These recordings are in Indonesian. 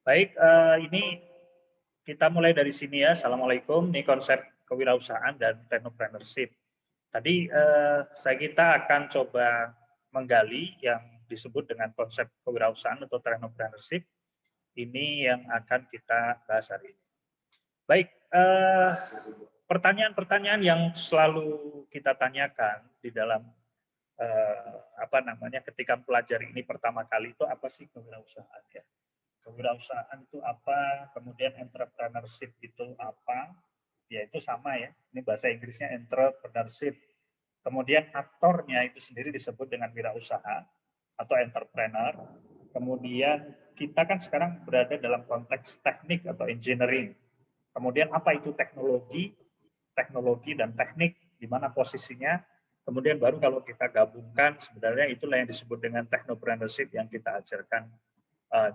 Baik, ini kita mulai dari sini ya. Assalamualaikum. Ini konsep kewirausahaan dan technopreneurship. Tadi kita akan coba menggali yang disebut dengan konsep kewirausahaan atau technopreneurship. Ini yang akan kita bahas hari ini. Baik, pertanyaan-pertanyaan yang selalu kita tanyakan di dalam ketika pelajari ini pertama kali itu apa sih kewirausahaan ya? Kewirausahaan itu apa, kemudian entrepreneurship itu apa, ya itu sama ya, ini bahasa Inggrisnya entrepreneurship. Kemudian aktornya itu sendiri disebut dengan wirausaha atau entrepreneur. Kemudian kita kan sekarang berada dalam konteks teknik atau engineering. Kemudian apa itu teknologi, teknologi dan teknik, di mana posisinya. Kemudian baru kalau kita gabungkan, sebenarnya itulah yang disebut dengan technopreneurship yang kita ajarkan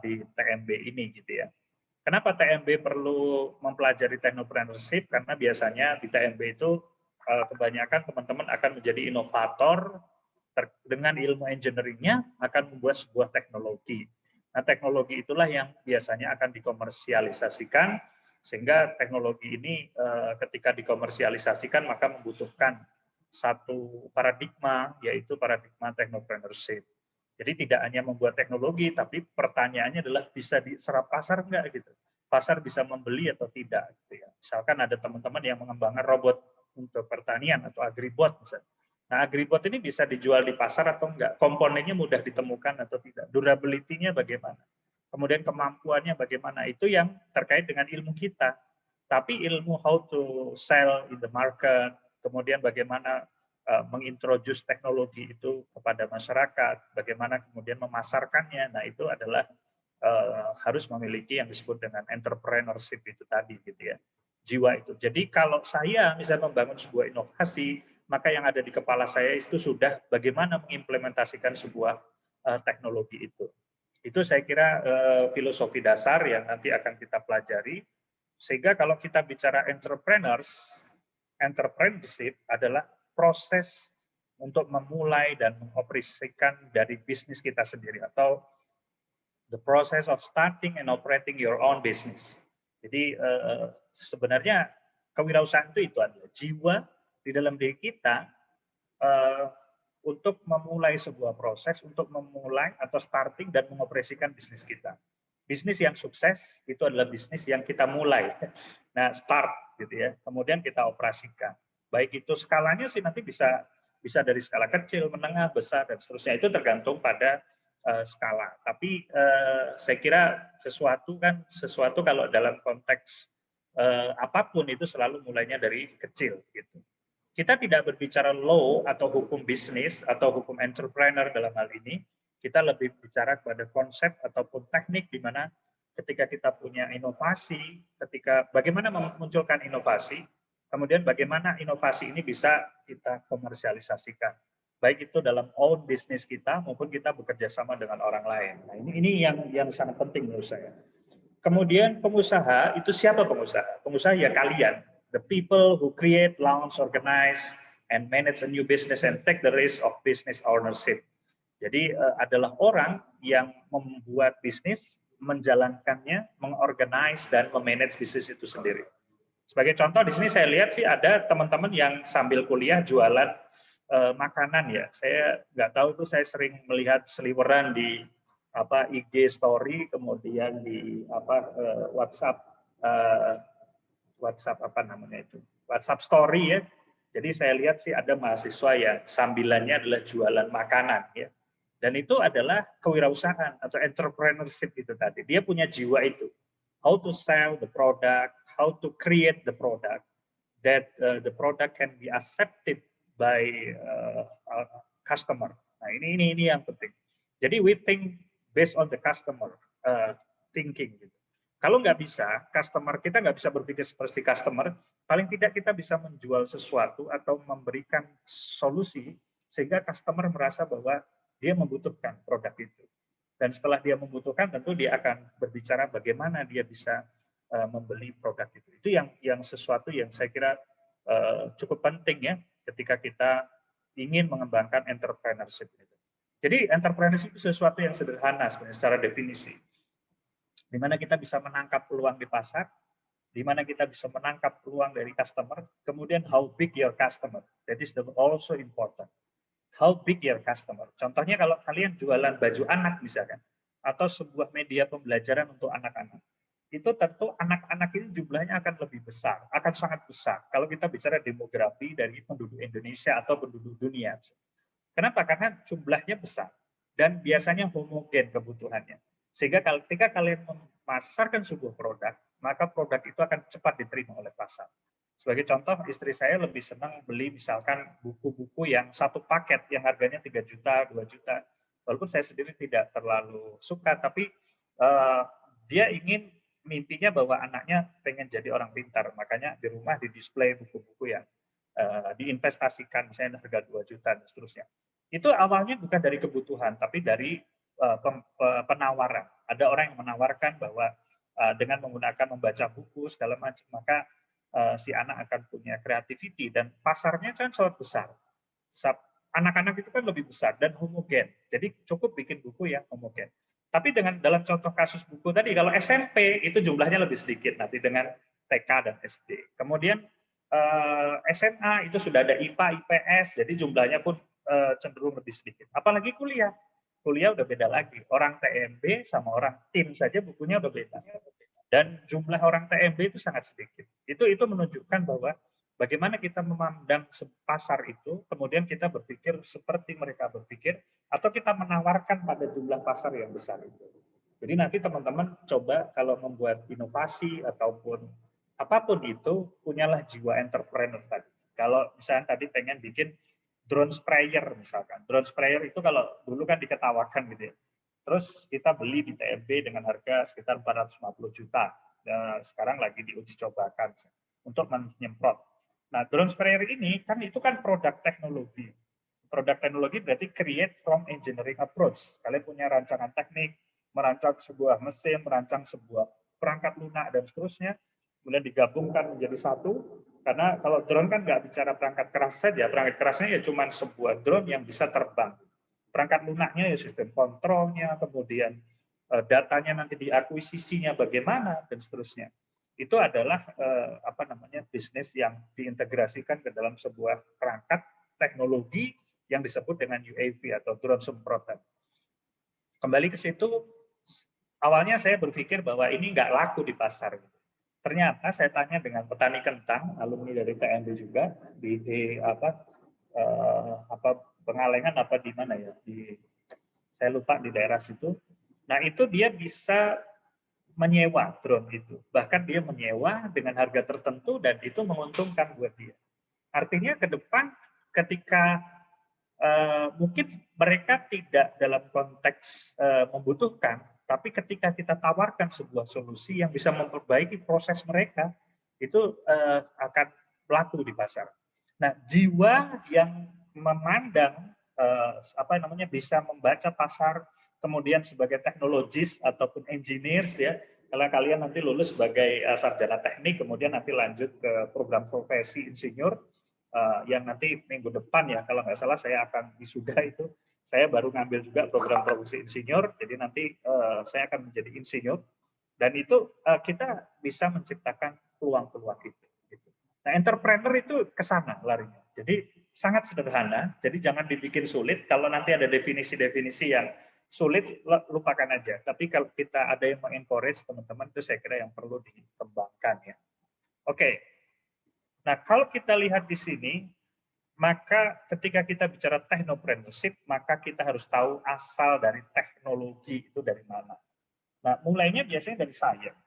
di TMB ini gitu ya. Kenapa TMB perlu mempelajari technopreneurship? Karena biasanya di TMB itu kebanyakan teman-teman akan menjadi inovator dengan ilmu engineering-nya akan membuat sebuah teknologi. Nah, teknologi itulah yang biasanya akan dikomersialisasikan, sehingga teknologi ini ketika dikomersialisasikan maka membutuhkan satu paradigma, yaitu paradigma technopreneurship. Jadi tidak hanya membuat teknologi, tapi pertanyaannya adalah bisa diserap pasar enggak gitu. Pasar bisa membeli atau tidak gitu ya. Misalkan ada teman-teman yang mengembangkan robot untuk pertanian atau agribot misalnya. Nah, agribot ini bisa dijual di pasar atau enggak? Komponennya mudah ditemukan atau tidak? Durability-nya bagaimana? Kemudian kemampuannya bagaimana? Itu yang terkait dengan ilmu kita. Tapi ilmu how to sell in the market, kemudian bagaimana mengintroduce teknologi itu kepada masyarakat, bagaimana kemudian memasarkannya. Nah, itu adalah harus memiliki yang disebut dengan entrepreneurship itu tadi gitu ya. Jiwa itu. Jadi kalau saya misalnya membangun sebuah inovasi, maka yang ada di kepala saya itu sudah bagaimana mengimplementasikan sebuah teknologi itu. Itu saya kira filosofi dasar yang nanti akan kita pelajari. Sehingga kalau kita bicara entrepreneurship adalah proses untuk memulai dan mengoperasikan dari bisnis kita sendiri atau the process of starting and operating your own business. Jadi sebenarnya kewirausahaan itu adalah jiwa di dalam diri kita untuk memulai sebuah proses, untuk memulai atau starting dan mengoperasikan bisnis kita. Bisnis yang sukses itu adalah bisnis yang kita mulai. Nah, start gitu ya. Kemudian kita operasikan. Baik itu skalanya sih nanti bisa dari skala kecil, menengah, besar dan seterusnya. Itu tergantung pada skala. Tapi saya kira sesuatu kalau dalam konteks apapun itu selalu mulainya dari kecil gitu. Kita tidak berbicara law atau hukum bisnis atau hukum entrepreneur dalam hal ini. Kita lebih bicara kepada konsep ataupun teknik di mana ketika kita punya inovasi, ketika bagaimana memunculkan inovasi, kemudian bagaimana inovasi ini bisa kita komersialisasikan. Baik itu dalam own bisnis kita maupun kita bekerja sama dengan orang lain. Nah, ini yang sangat penting menurut saya. Kemudian pengusaha itu siapa pengusaha? Pengusaha ya kalian, the people who create, launch, organize, and manage a new business and take the risk of business ownership. Jadi adalah orang yang membuat bisnis, menjalankannya, mengorganize dan memanage bisnis itu sendiri. Sebagai contoh di sini saya lihat sih ada teman-teman yang sambil kuliah jualan makanan ya. Saya nggak tahu tuh, saya sering melihat seliweran di IG story, kemudian di WhatsApp WhatsApp story ya. Jadi saya lihat sih ada mahasiswa yang sambilannya adalah jualan makanan ya. Dan itu adalah kewirausahaan atau entrepreneurship itu tadi. Dia punya jiwa itu. How to sell the product, how to create the product, that the product can be accepted by customer. Nah ini yang penting. Jadi we think based on the customer thinking. Gitu. Kalau nggak bisa, kita nggak bisa berpikir seperti customer, paling tidak kita bisa menjual sesuatu atau memberikan solusi sehingga customer merasa bahwa dia membutuhkan produk itu. Dan setelah dia membutuhkan, tentu dia akan berbicara bagaimana dia bisa membeli produk itu. Itu yang sesuatu yang saya kira cukup penting ya ketika kita ingin mengembangkan entrepreneurship itu. Jadi entrepreneurship itu sesuatu yang sederhana sebenarnya secara definisi. di mana kita bisa menangkap peluang di pasar, di mana kita bisa menangkap peluang dari customer, kemudian how big your customer, that is also important. How big your customer. Contohnya kalau kalian jualan baju anak misalkan, atau sebuah media pembelajaran untuk anak-anak, itu tentu anak-anak ini jumlahnya akan lebih besar, akan sangat besar. Kalau kita bicara demografi dari penduduk Indonesia atau penduduk dunia. Kenapa? Karena jumlahnya besar dan biasanya homogen kebutuhannya. Sehingga ketika kalian memasarkan sebuah produk, maka produk itu akan cepat diterima oleh pasar. Sebagai contoh, istri saya lebih senang beli misalkan buku-buku yang satu paket yang harganya 3 juta, 2 juta. Walaupun saya sendiri tidak terlalu suka, tapi dia ingin mimpinya bahwa anaknya pengen jadi orang pintar. Makanya di rumah didisplay buku-buku yang diinvestasikan, misalnya harga 2 juta dan seterusnya. Itu awalnya bukan dari kebutuhan, tapi dari penawaran. Ada orang yang menawarkan bahwa dengan menggunakan membaca buku segala macam, maka si anak akan punya creativity dan pasarnya kan sangat besar. Anak-anak itu kan lebih besar dan homogen. Jadi cukup bikin buku yang homogen. Tapi dengan dalam contoh kasus buku tadi, kalau SMP itu jumlahnya lebih sedikit nanti dengan TK dan SD. Kemudian SMA itu sudah ada IPA, IPS, jadi jumlahnya pun cenderung lebih sedikit. Apalagi kuliah. Kuliah udah beda lagi. Orang TMB sama orang TIN saja bukunya udah beda. Dan jumlah orang TMB itu sangat sedikit. Itu menunjukkan bahwa bagaimana kita memandang pasar itu, kemudian kita berpikir seperti mereka berpikir, atau kita menawarkan pada jumlah pasar yang besar itu. Jadi nanti teman-teman coba kalau membuat inovasi ataupun apapun itu, punyalah jiwa entrepreneur tadi. Kalau misalnya tadi pengen bikin drone sprayer misalkan. Drone sprayer itu kalau dulu kan diketawakan gitu ya. Terus kita beli di TMB dengan harga sekitar 450 juta. Dan sekarang lagi diuji cobakan untuk menyemprot. Nah, drone sprayer ini kan itu kan produk teknologi. Produk teknologi berarti create from engineering approach. Kalian punya rancangan teknik, merancang sebuah mesin, merancang sebuah perangkat lunak dan seterusnya, kemudian digabungkan menjadi satu. Karena kalau drone kan nggak bicara perangkat keras saja, perangkat kerasnya ya cuma sebuah drone yang bisa terbang. Perangkat lunaknya ya sistem kontrolnya, kemudian datanya nanti diakuisisinya bagaimana dan seterusnya. Itu adalah bisnis yang diintegrasikan ke dalam sebuah perangkat teknologi yang disebut dengan UAV atau drone semprotan. Kembali ke situ, awalnya saya berpikir bahwa ini nggak laku di pasar. Ternyata saya tanya dengan petani kentang, alumni dari TMB juga di Pengalengan apa di mana ya, saya lupa di daerah situ. Nah itu dia bisa menyewa drone itu, bahkan dia menyewa dengan harga tertentu dan itu menguntungkan buat dia. Artinya ke depan ketika mungkin mereka tidak dalam konteks membutuhkan, tapi ketika kita tawarkan sebuah solusi yang bisa memperbaiki proses mereka, itu akan laku di pasar. Nah, jiwa yang memandang bisa membaca pasar, kemudian sebagai teknologis ataupun engineers ya, kalau kalian nanti lulus sebagai sarjana teknik, kemudian nanti lanjut ke program profesi insinyur, yang nanti minggu depan ya, kalau nggak salah saya akan wisuda itu, saya baru ngambil juga program profesi insinyur, jadi nanti saya akan menjadi insinyur, dan itu kita bisa menciptakan peluang-peluang itu. Nah, entrepreneur itu ke sana larinya. Jadi sangat sederhana, jadi jangan dibikin sulit. Kalau nanti ada definisi-definisi yang sulit, lupakan aja. Tapi kalau kita ada yang mengencourage teman-teman, itu saya kira yang perlu dikembangkan ya. Oke. Nah, kalau kita lihat di sini, maka ketika kita bicara technopreneurship, maka kita harus tahu asal dari teknologi itu dari mana. Nah, mulainya biasanya dari science.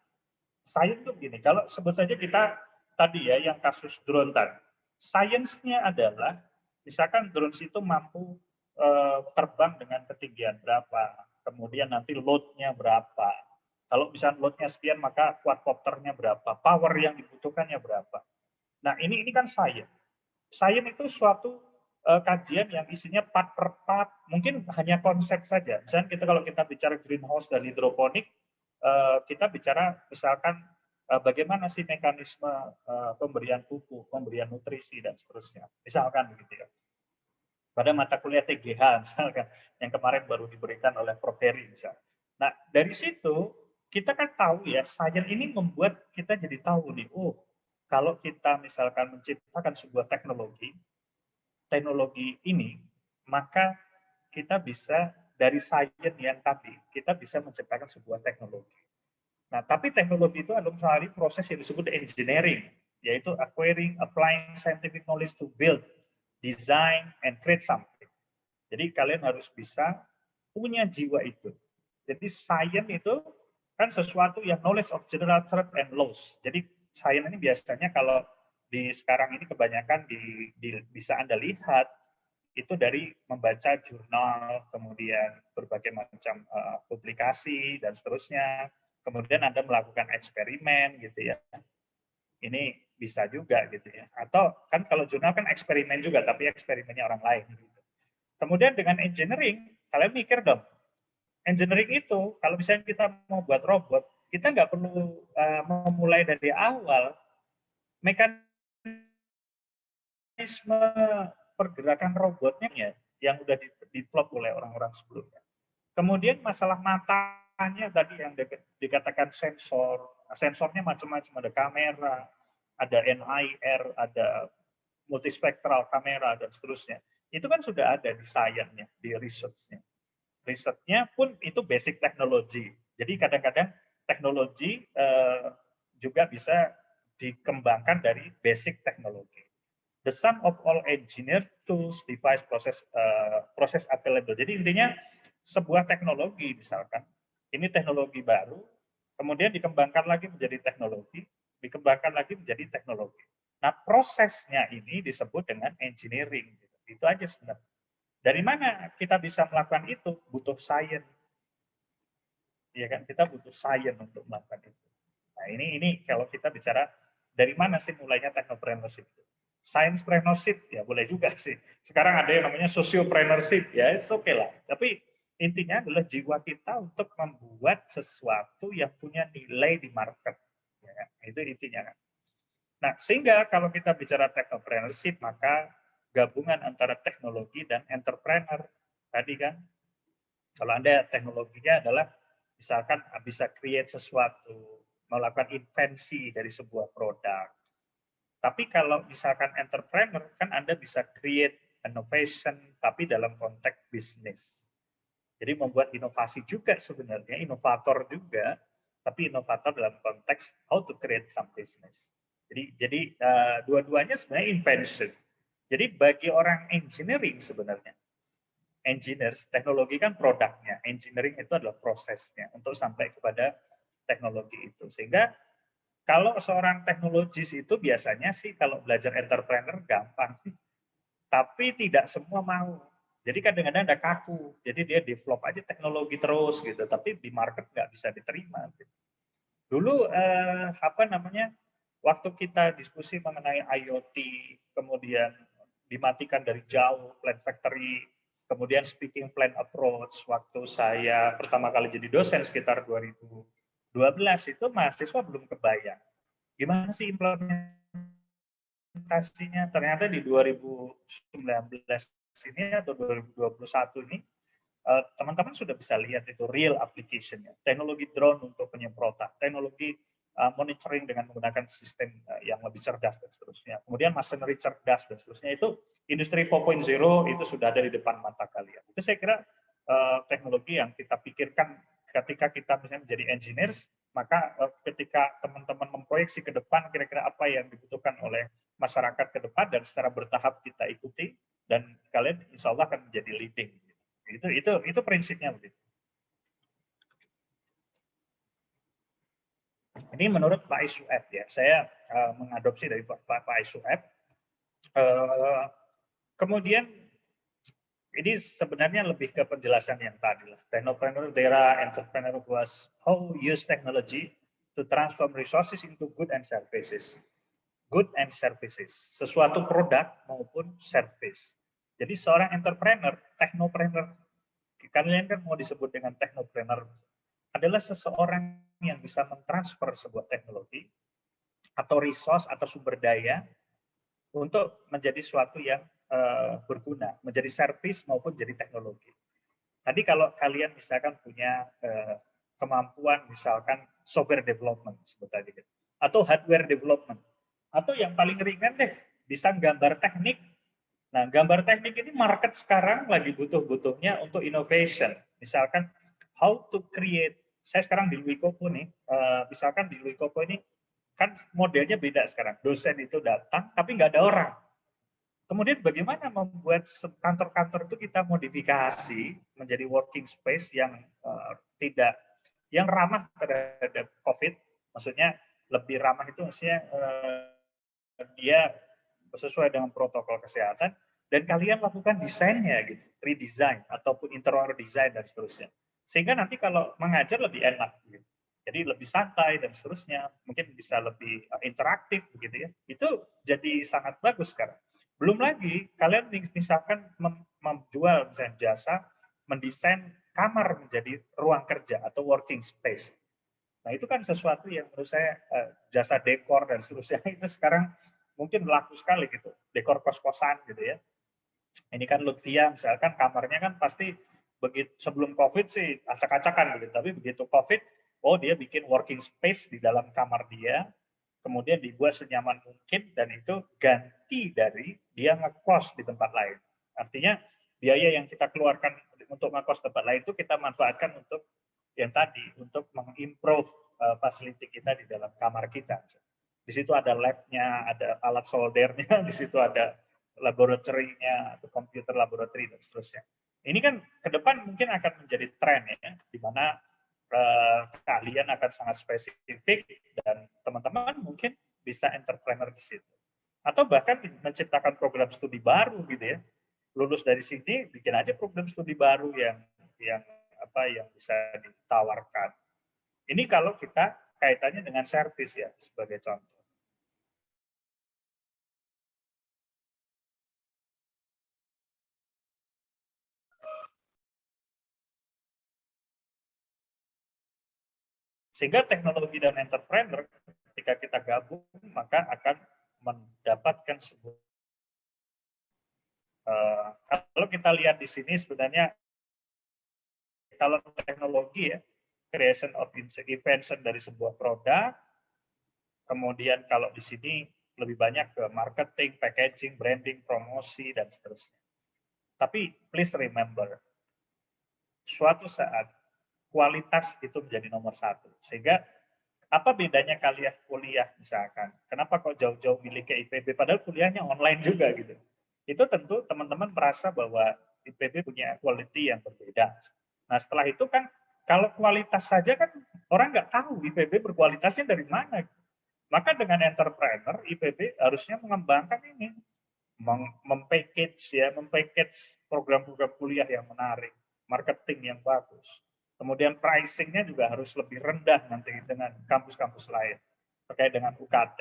Science itu begini, kalau sebut saja kita tadi ya, yang kasus drone tadi. Science-nya adalah, misalkan drone itu mampu terbang dengan ketinggian berapa, kemudian nanti load-nya berapa. Kalau misalnya load-nya sekian, maka quadcopter-nya berapa, power yang dibutuhkannya berapa. Nah, ini kan science. Science itu suatu kajian yang isinya part per part, mungkin hanya konsep saja. Misalnya kalau kita bicara greenhouse dan hidroponik, kita bicara misalkan bagaimana sih mekanisme pemberian pupuk, pemberian nutrisi dan seterusnya. Misalkan begitu ya. Pada mata kuliah TGH misalkan yang kemarin baru diberikan oleh Prof Heri misalnya. Nah, dari situ kita kan tahu ya, sains ini membuat kita jadi tahu nih, oh kalau kita misalkan menciptakan sebuah teknologi ini, maka kita bisa dari sains yang tadi, kita bisa menciptakan sebuah teknologi. Nah, tapi teknologi itu adalah melalui proses yang disebut engineering, yaitu acquiring, applying scientific knowledge to build, design, and create something. Jadi kalian harus bisa punya jiwa itu. Jadi sains itu kan sesuatu yang knowledge of general truth and laws. Jadi sains ini biasanya kalau di sekarang ini kebanyakan bisa Anda lihat itu dari membaca jurnal, kemudian berbagai macam publikasi dan seterusnya. Kemudian Anda melakukan eksperimen gitu ya. Ini bisa juga gitu ya. Atau kan kalau jurnal kan eksperimen juga, tapi eksperimennya orang lain. Gitu. Kemudian dengan engineering, kalian mikir dong, engineering itu kalau misalnya kita mau buat robot, kita nggak perlu memulai dari awal. Mekanisme pergerakan robotnya yang udah di-develop oleh orang-orang sebelumnya. Kemudian masalah matanya tadi yang dikatakan sensor, sensornya macam-macam, ada kamera, ada NIR, ada multispektral kamera dan seterusnya. Itu kan sudah ada di sainsnya, di research-nya. Risetnya pun itu basic teknologi. Jadi kadang-kadang teknologi juga bisa dikembangkan dari basic teknologi. The sum of all engineer tools, device, proses available. Jadi intinya sebuah teknologi misalkan, ini teknologi baru, kemudian dikembangkan lagi menjadi teknologi, dikembangkan lagi menjadi teknologi. Nah prosesnya ini disebut dengan engineering. Itu aja sebenarnya. Dari mana kita bisa melakukan itu? Butuh sains. Ya kan, kita butuh sains untuk melakukan itu. Nah, ini kalau kita bicara dari mana sih mulainya technopreneurship itu? Sciencepreneurship ya boleh juga sih. Sekarang ada yang namanya sociopreneurship ya, it's okay lah. Tapi intinya adalah jiwa kita untuk membuat sesuatu yang punya nilai di market. Ya kan? Itu intinya kan. Nah, sehingga kalau kita bicara technopreneurship, maka gabungan antara teknologi dan entrepreneur tadi kan. Kalau Anda teknologinya adalah misalkan bisa create sesuatu, melakukan invensi dari sebuah produk. Tapi kalau misalkan entrepreneur, kan Anda bisa create innovation, tapi dalam konteks bisnis. Jadi membuat inovasi juga sebenarnya, inovator juga, tapi inovator dalam konteks how to create some business. Jadi dua-duanya sebenarnya invention. Jadi bagi orang engineering sebenarnya, engineers, teknologi kan produknya, engineering itu adalah prosesnya untuk sampai kepada teknologi itu. Sehingga kalau seorang teknologis itu biasanya sih kalau belajar entrepreneur gampang, tapi tidak semua mau. Jadi kadang-kadang ada kaku, jadi dia develop aja teknologi terus gitu, tapi di market nggak bisa diterima. Gitu. Dulu waktu kita diskusi mengenai IoT, kemudian dimatikan dari jauh, plan factory, kemudian speaking plan approach, waktu saya pertama kali jadi dosen sekitar 2012 itu mahasiswa belum kebayang. Gimana sih implementasinya? Ternyata di 2019 ini atau 2021 ini, teman-teman sudah bisa lihat itu real application-nya. Teknologi drone untuk penyemprotan, teknologi monitoring dengan menggunakan sistem yang lebih cerdas dan seterusnya. Kemudian machinery cerdas dan seterusnya itu industri 4.0 itu sudah ada di depan mata kalian. Itu saya kira teknologi yang kita pikirkan ketika kita misalnya menjadi engineers, maka ketika teman-teman memproyeksi ke depan kira-kira apa yang dibutuhkan oleh masyarakat ke depan dan secara bertahap kita ikuti dan kalian insya Allah akan menjadi leading. Itu prinsipnya begitu. Ini menurut Pak Isueb ya, saya mengadopsi dari Pak Isueb. Kemudian ini sebenarnya lebih ke penjelasan yang tadi lah. Technopreneur era entrepreneur was how use technology to transform resources into good and services. Good and services, sesuatu produk maupun service. Jadi seorang entrepreneur, technopreneur, kalian kan mau disebut dengan technopreneur, adalah seseorang yang bisa mentransfer sebuah teknologi atau resource atau sumber daya untuk menjadi suatu yang berguna, menjadi service maupun jadi teknologi. Tadi kalau kalian misalkan punya kemampuan misalkan software development sebut tadi, atau hardware development, atau yang paling ringan deh bisa gambar teknik. Nah, gambar teknik ini market sekarang lagi butuh-butuhnya untuk innovation. Misalkan how to create, saya sekarang di Louis Kopo nih, misalkan di Louis Kopo ini kan modelnya beda sekarang. Dosen itu datang tapi nggak ada orang. Kemudian bagaimana membuat kantor-kantor itu kita modifikasi menjadi working space yang tidak, yang ramah terhadap COVID, maksudnya lebih ramah itu maksudnya dia sesuai dengan protokol kesehatan, dan kalian lakukan desainnya gitu, redesign ataupun interior design dan seterusnya. Sehingga nanti kalau mengajar lebih enak gitu. Jadi lebih santai dan seterusnya, mungkin bisa lebih interaktif begitu ya. Itu jadi sangat bagus sekarang. Belum lagi kalian misalkan menjual misalnya jasa mendesain kamar menjadi ruang kerja atau working space. Nah, itu kan sesuatu yang menurut saya jasa dekor dan seterusnya itu sekarang mungkin laku sekali gitu. Dekor kos-kosan gitu ya. Ini kan Lutfia misalkan kamarnya kan pasti begitu sebelum Covid sih acak-acakan gitu, tapi begitu Covid, oh dia bikin working space di dalam kamar dia, kemudian dibuat senyaman mungkin, dan itu ganti dari dia ngekos di tempat lain. Artinya biaya yang kita keluarkan untuk ngekos tempat lain itu kita manfaatkan untuk yang tadi, untuk mengimprove facility kita di dalam kamar kita. Di situ ada lab-nya, ada alat soldernya, di situ ada laboratorinya, atau komputer laboratory, dan seterusnya. Ini kan ke depan mungkin akan menjadi tren ya, di mana keahlian akan sangat spesifik dan teman-teman mungkin bisa entrepreneur di situ. Atau bahkan menciptakan program studi baru gitu ya. Lulus dari sini bikin aja program studi baru yang bisa ditawarkan. Ini kalau kita kaitannya dengan servis ya sebagai contoh. Sehingga teknologi dan entrepreneur ketika kita gabung maka akan mendapatkan sebuah kalau kita lihat di sini sebenarnya kalau teknologi ya, creation of invention dari sebuah produk, kemudian kalau di sini lebih banyak ke marketing, packaging, branding, promosi, dan seterusnya. Tapi please remember, suatu saat kualitas itu menjadi nomor satu. Sehingga apa bedanya kalian kuliah misalkan? Kenapa kok jauh-jauh milih ke IPB? Padahal kuliahnya online juga gitu. Itu tentu teman-teman merasa bahwa IPB punya quality yang berbeda. Nah setelah itu kan kalau kualitas saja kan orang nggak tahu IPB berkualitasnya dari mana. Maka dengan entrepreneur IPB harusnya mengembangkan ini, mempackage program-program kuliah yang menarik, marketing yang bagus. Kemudian pricing-nya juga harus lebih rendah nanti dengan kampus-kampus lain terkait dengan UKT.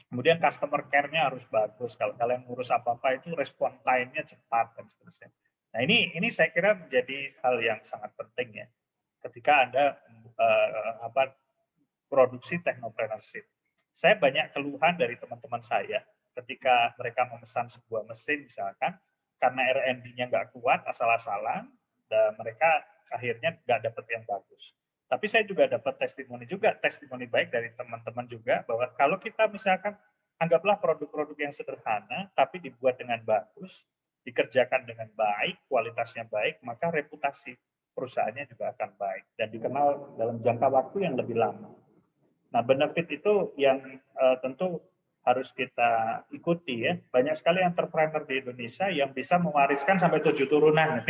Kemudian customer care-nya harus bagus. Kalau kalian ngurus apa-apa itu respon time-nya cepat dan seterusnya. Nah ini saya kira menjadi hal yang sangat penting ya. Ketika Anda produksi technopreneurship. Saya banyak keluhan dari teman-teman saya ketika mereka memesan sebuah mesin misalkan, karena R&D-nya nggak kuat, asal-asalan, dan mereka akhirnya nggak dapat yang bagus. Tapi saya juga dapat testimoni baik dari teman-teman juga, bahwa kalau kita misalkan, anggaplah produk-produk yang sederhana, tapi dibuat dengan bagus, dikerjakan dengan baik, kualitasnya baik, maka reputasi perusahaannya juga akan baik, dan dikenal dalam jangka waktu yang lebih lama. Nah, benefit itu yang tentu harus kita ikuti ya. Banyak sekali entrepreneur di Indonesia yang bisa mewariskan sampai 7 turunan.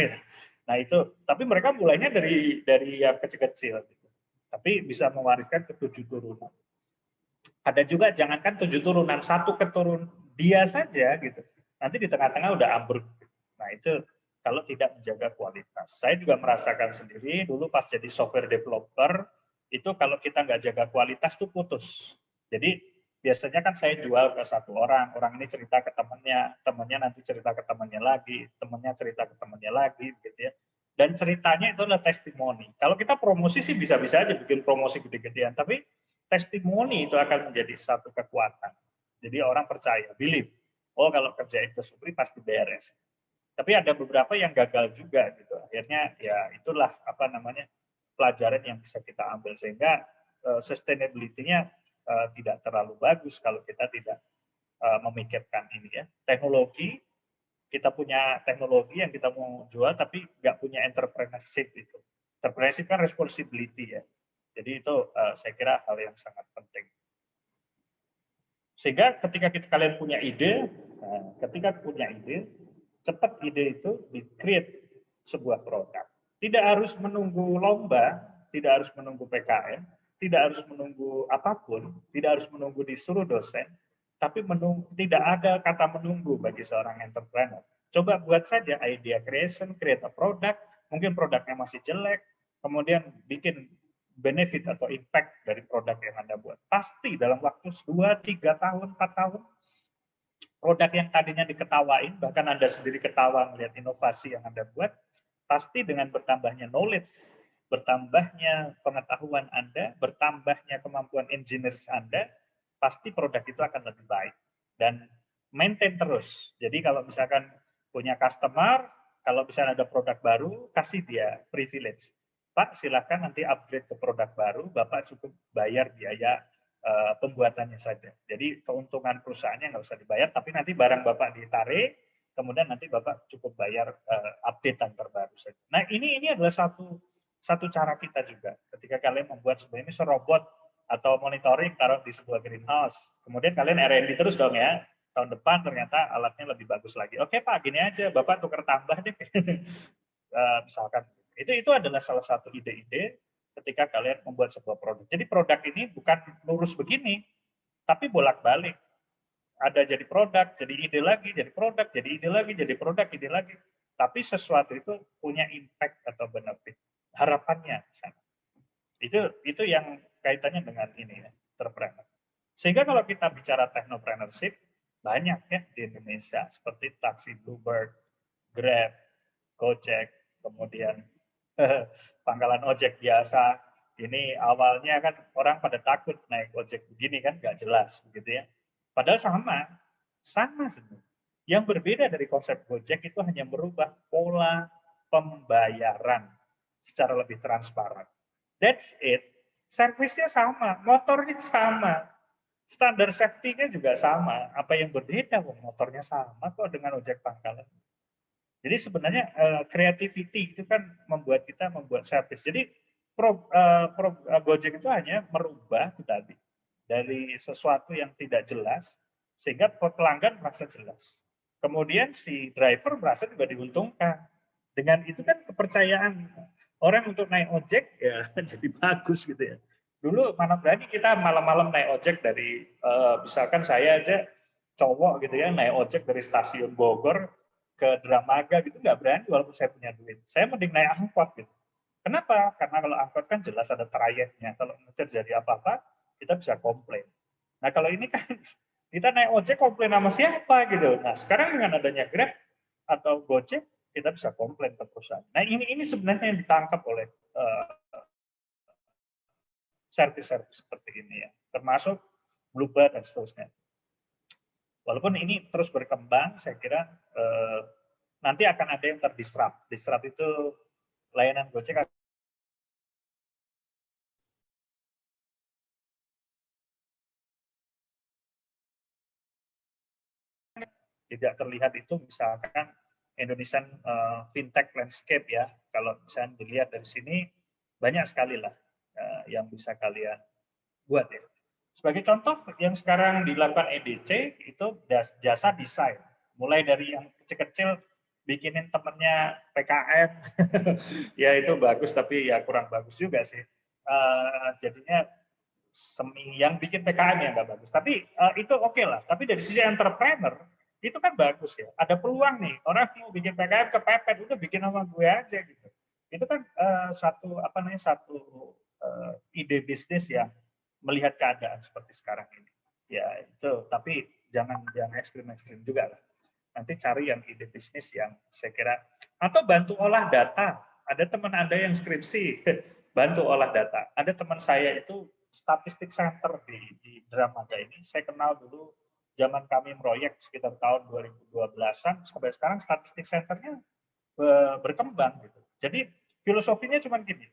Nah itu, tapi mereka mulainya dari yang kecil-kecil. Gitu. Tapi bisa mewariskan ke 7 turunan. Ada juga jangankan 7 turunan, 1 keturun dia saja gitu. Nanti di tengah-tengah udah ambruk. Nah itu kalau tidak menjaga kualitas. Saya juga merasakan sendiri dulu pas jadi software developer, itu kalau kita nggak jaga kualitas tuh putus. Jadi biasanya kan saya jual ke satu orang ini cerita ke temannya nanti cerita ke temannya lagi, temannya cerita ke temannya lagi, gitu ya. Dan ceritanya itu adalah testimoni. Kalau kita promosi sih bisa-bisa aja bikin promosi gede-gedean, tapi testimoni itu akan menjadi satu kekuatan. Jadi orang percaya, believe. Oh kalau kerjain ke Supri pasti beres. Tapi ada beberapa yang gagal juga gitu. Akhirnya ya itulah apa namanya, pelajaran yang bisa kita ambil, sehingga sustainability-nya tidak terlalu bagus kalau kita tidak memikirkan ini ya. Teknologi, kita punya teknologi yang kita mau jual tapi nggak punya entrepreneurship itu. Entrepreneurship kan responsibility ya. Jadi itu saya kira hal yang sangat penting. Sehingga ketika kalian punya ide, cepat ide itu di-create sebuah produk. Tidak harus menunggu lomba, tidak harus menunggu PKM, tidak harus menunggu apapun, tidak harus menunggu disuruh dosen, tapi tidak ada kata menunggu bagi seorang entrepreneur. Coba buat saja idea creation, create a product, mungkin produknya masih jelek, kemudian bikin benefit atau impact dari produk yang Anda buat. Pasti dalam waktu 2, 3 tahun, 4 tahun, produk yang tadinya diketawain, bahkan Anda sendiri ketawa melihat inovasi yang Anda buat, pasti dengan bertambahnya knowledge, bertambahnya pengetahuan Anda, bertambahnya kemampuan engineers Anda, pasti produk itu akan lebih baik. Dan maintain terus. Jadi kalau misalkan punya customer, kalau misalnya ada produk baru, kasih dia privilege. Pak, silakan nanti upgrade ke produk baru, Bapak cukup bayar biaya pembuatannya saja. Jadi keuntungan perusahaannya nggak usah dibayar, tapi nanti barang Bapak ditarik, kemudian nanti Bapak cukup bayar update-an terbaru saja. Nah ini adalah satu cara kita juga. Ketika kalian membuat sebuah ini serobot atau monitoring taruh di sebuah greenhouse, kemudian kalian R&D terus dong ya. Tahun depan ternyata alatnya lebih bagus lagi. Oke Pak, gini aja, Bapak tukar tambah deh. Misalkan. Itu adalah salah satu ide-ide ketika kalian membuat sebuah produk. Jadi produk ini bukan lurus begini, tapi bolak-balik. Ada jadi produk, jadi ide lagi, jadi produk, jadi ide lagi, jadi produk, ide lagi. Tapi sesuatu itu punya impact atau benefit. Harapannya sana. Itu yang kaitannya dengan ini ya, entrepreneur. Sehingga kalau kita bicara technopreneurship, banyak ya di Indonesia seperti taksi Bluebird, Grab, Gojek, kemudian pangkalan ojek biasa. Ini awalnya kan orang pada takut naik ojek begini kan, nggak jelas begitu ya. Padahal sama sebenarnya. Yang berbeda dari konsep Gojek itu hanya merubah pola pembayaran secara lebih transparan. That's it. Servisnya sama, motornya sama, standar safety-nya juga sama. Apa yang berbeda? Motornya sama kok dengan ojek pangkalan. Jadi sebenarnya creativity itu kan membuat kita membuat service. Jadi Gojek itu hanya merubah itu tadi dari sesuatu yang tidak jelas sehingga pelanggan merasa jelas. Kemudian si driver merasa juga diuntungkan. Dengan itu kan kepercayaan orang untuk naik ojek ya jadi bagus gitu ya. Dulu mana berani kita malam-malam naik ojek dari misalkan saya aja cowok gitu ya naik ojek dari stasiun Bogor ke Dramaga gitu nggak berani walaupun saya punya duit. Saya mending naik angkot gitu. Kenapa? Karena kalau angkot kan jelas ada trayeknya. Kalau terjadi apa-apa, kita bisa komplain. Nah kalau ini kan kita naik ojek komplain sama siapa gitu. Nah sekarang dengan adanya Grab atau Gojek, kita bisa komplain ke perusahaan. Nah ini sebenarnya yang ditangkap oleh servis-servis seperti ini ya. Termasuk Bluebird dan seterusnya. Walaupun ini terus berkembang, saya kira nanti akan ada yang terdisrupt. Disrupt itu layanan Gojek tidak terlihat itu misalkan Indonesian fintech landscape ya. Kalau misalnya dilihat dari sini banyak sekali lah yang bisa kalian buat ya. Sebagai contoh yang sekarang dilakukan EDC itu jasa desain. Mulai dari yang kecil-kecil bikinin temennya PKM, ya itu bagus tapi ya kurang bagus juga sih. Jadinya yang bikin PKM ya nggak bagus. Tapi itu oke lah. Tapi dari sisi entrepreneur itu kan bagus ya. Ada peluang nih orang mau bikin PKM kepepet, udah bikin sama gue aja gitu. Itu kan satu ide bisnis yang melihat keadaan seperti sekarang ini. Ya itu, tapi jangan yang ekstrim-ekstrim juga lah. Nanti cari yang ide bisnis yang saya kira, atau bantu olah data. Ada teman Anda yang skripsi, bantu olah data. Ada teman saya itu statistik center di Dramaga ini. Saya kenal dulu zaman kami proyek sekitar tahun 2012-an, sampai sekarang statistik centernya berkembang gitu. Jadi filosofinya cuma gini,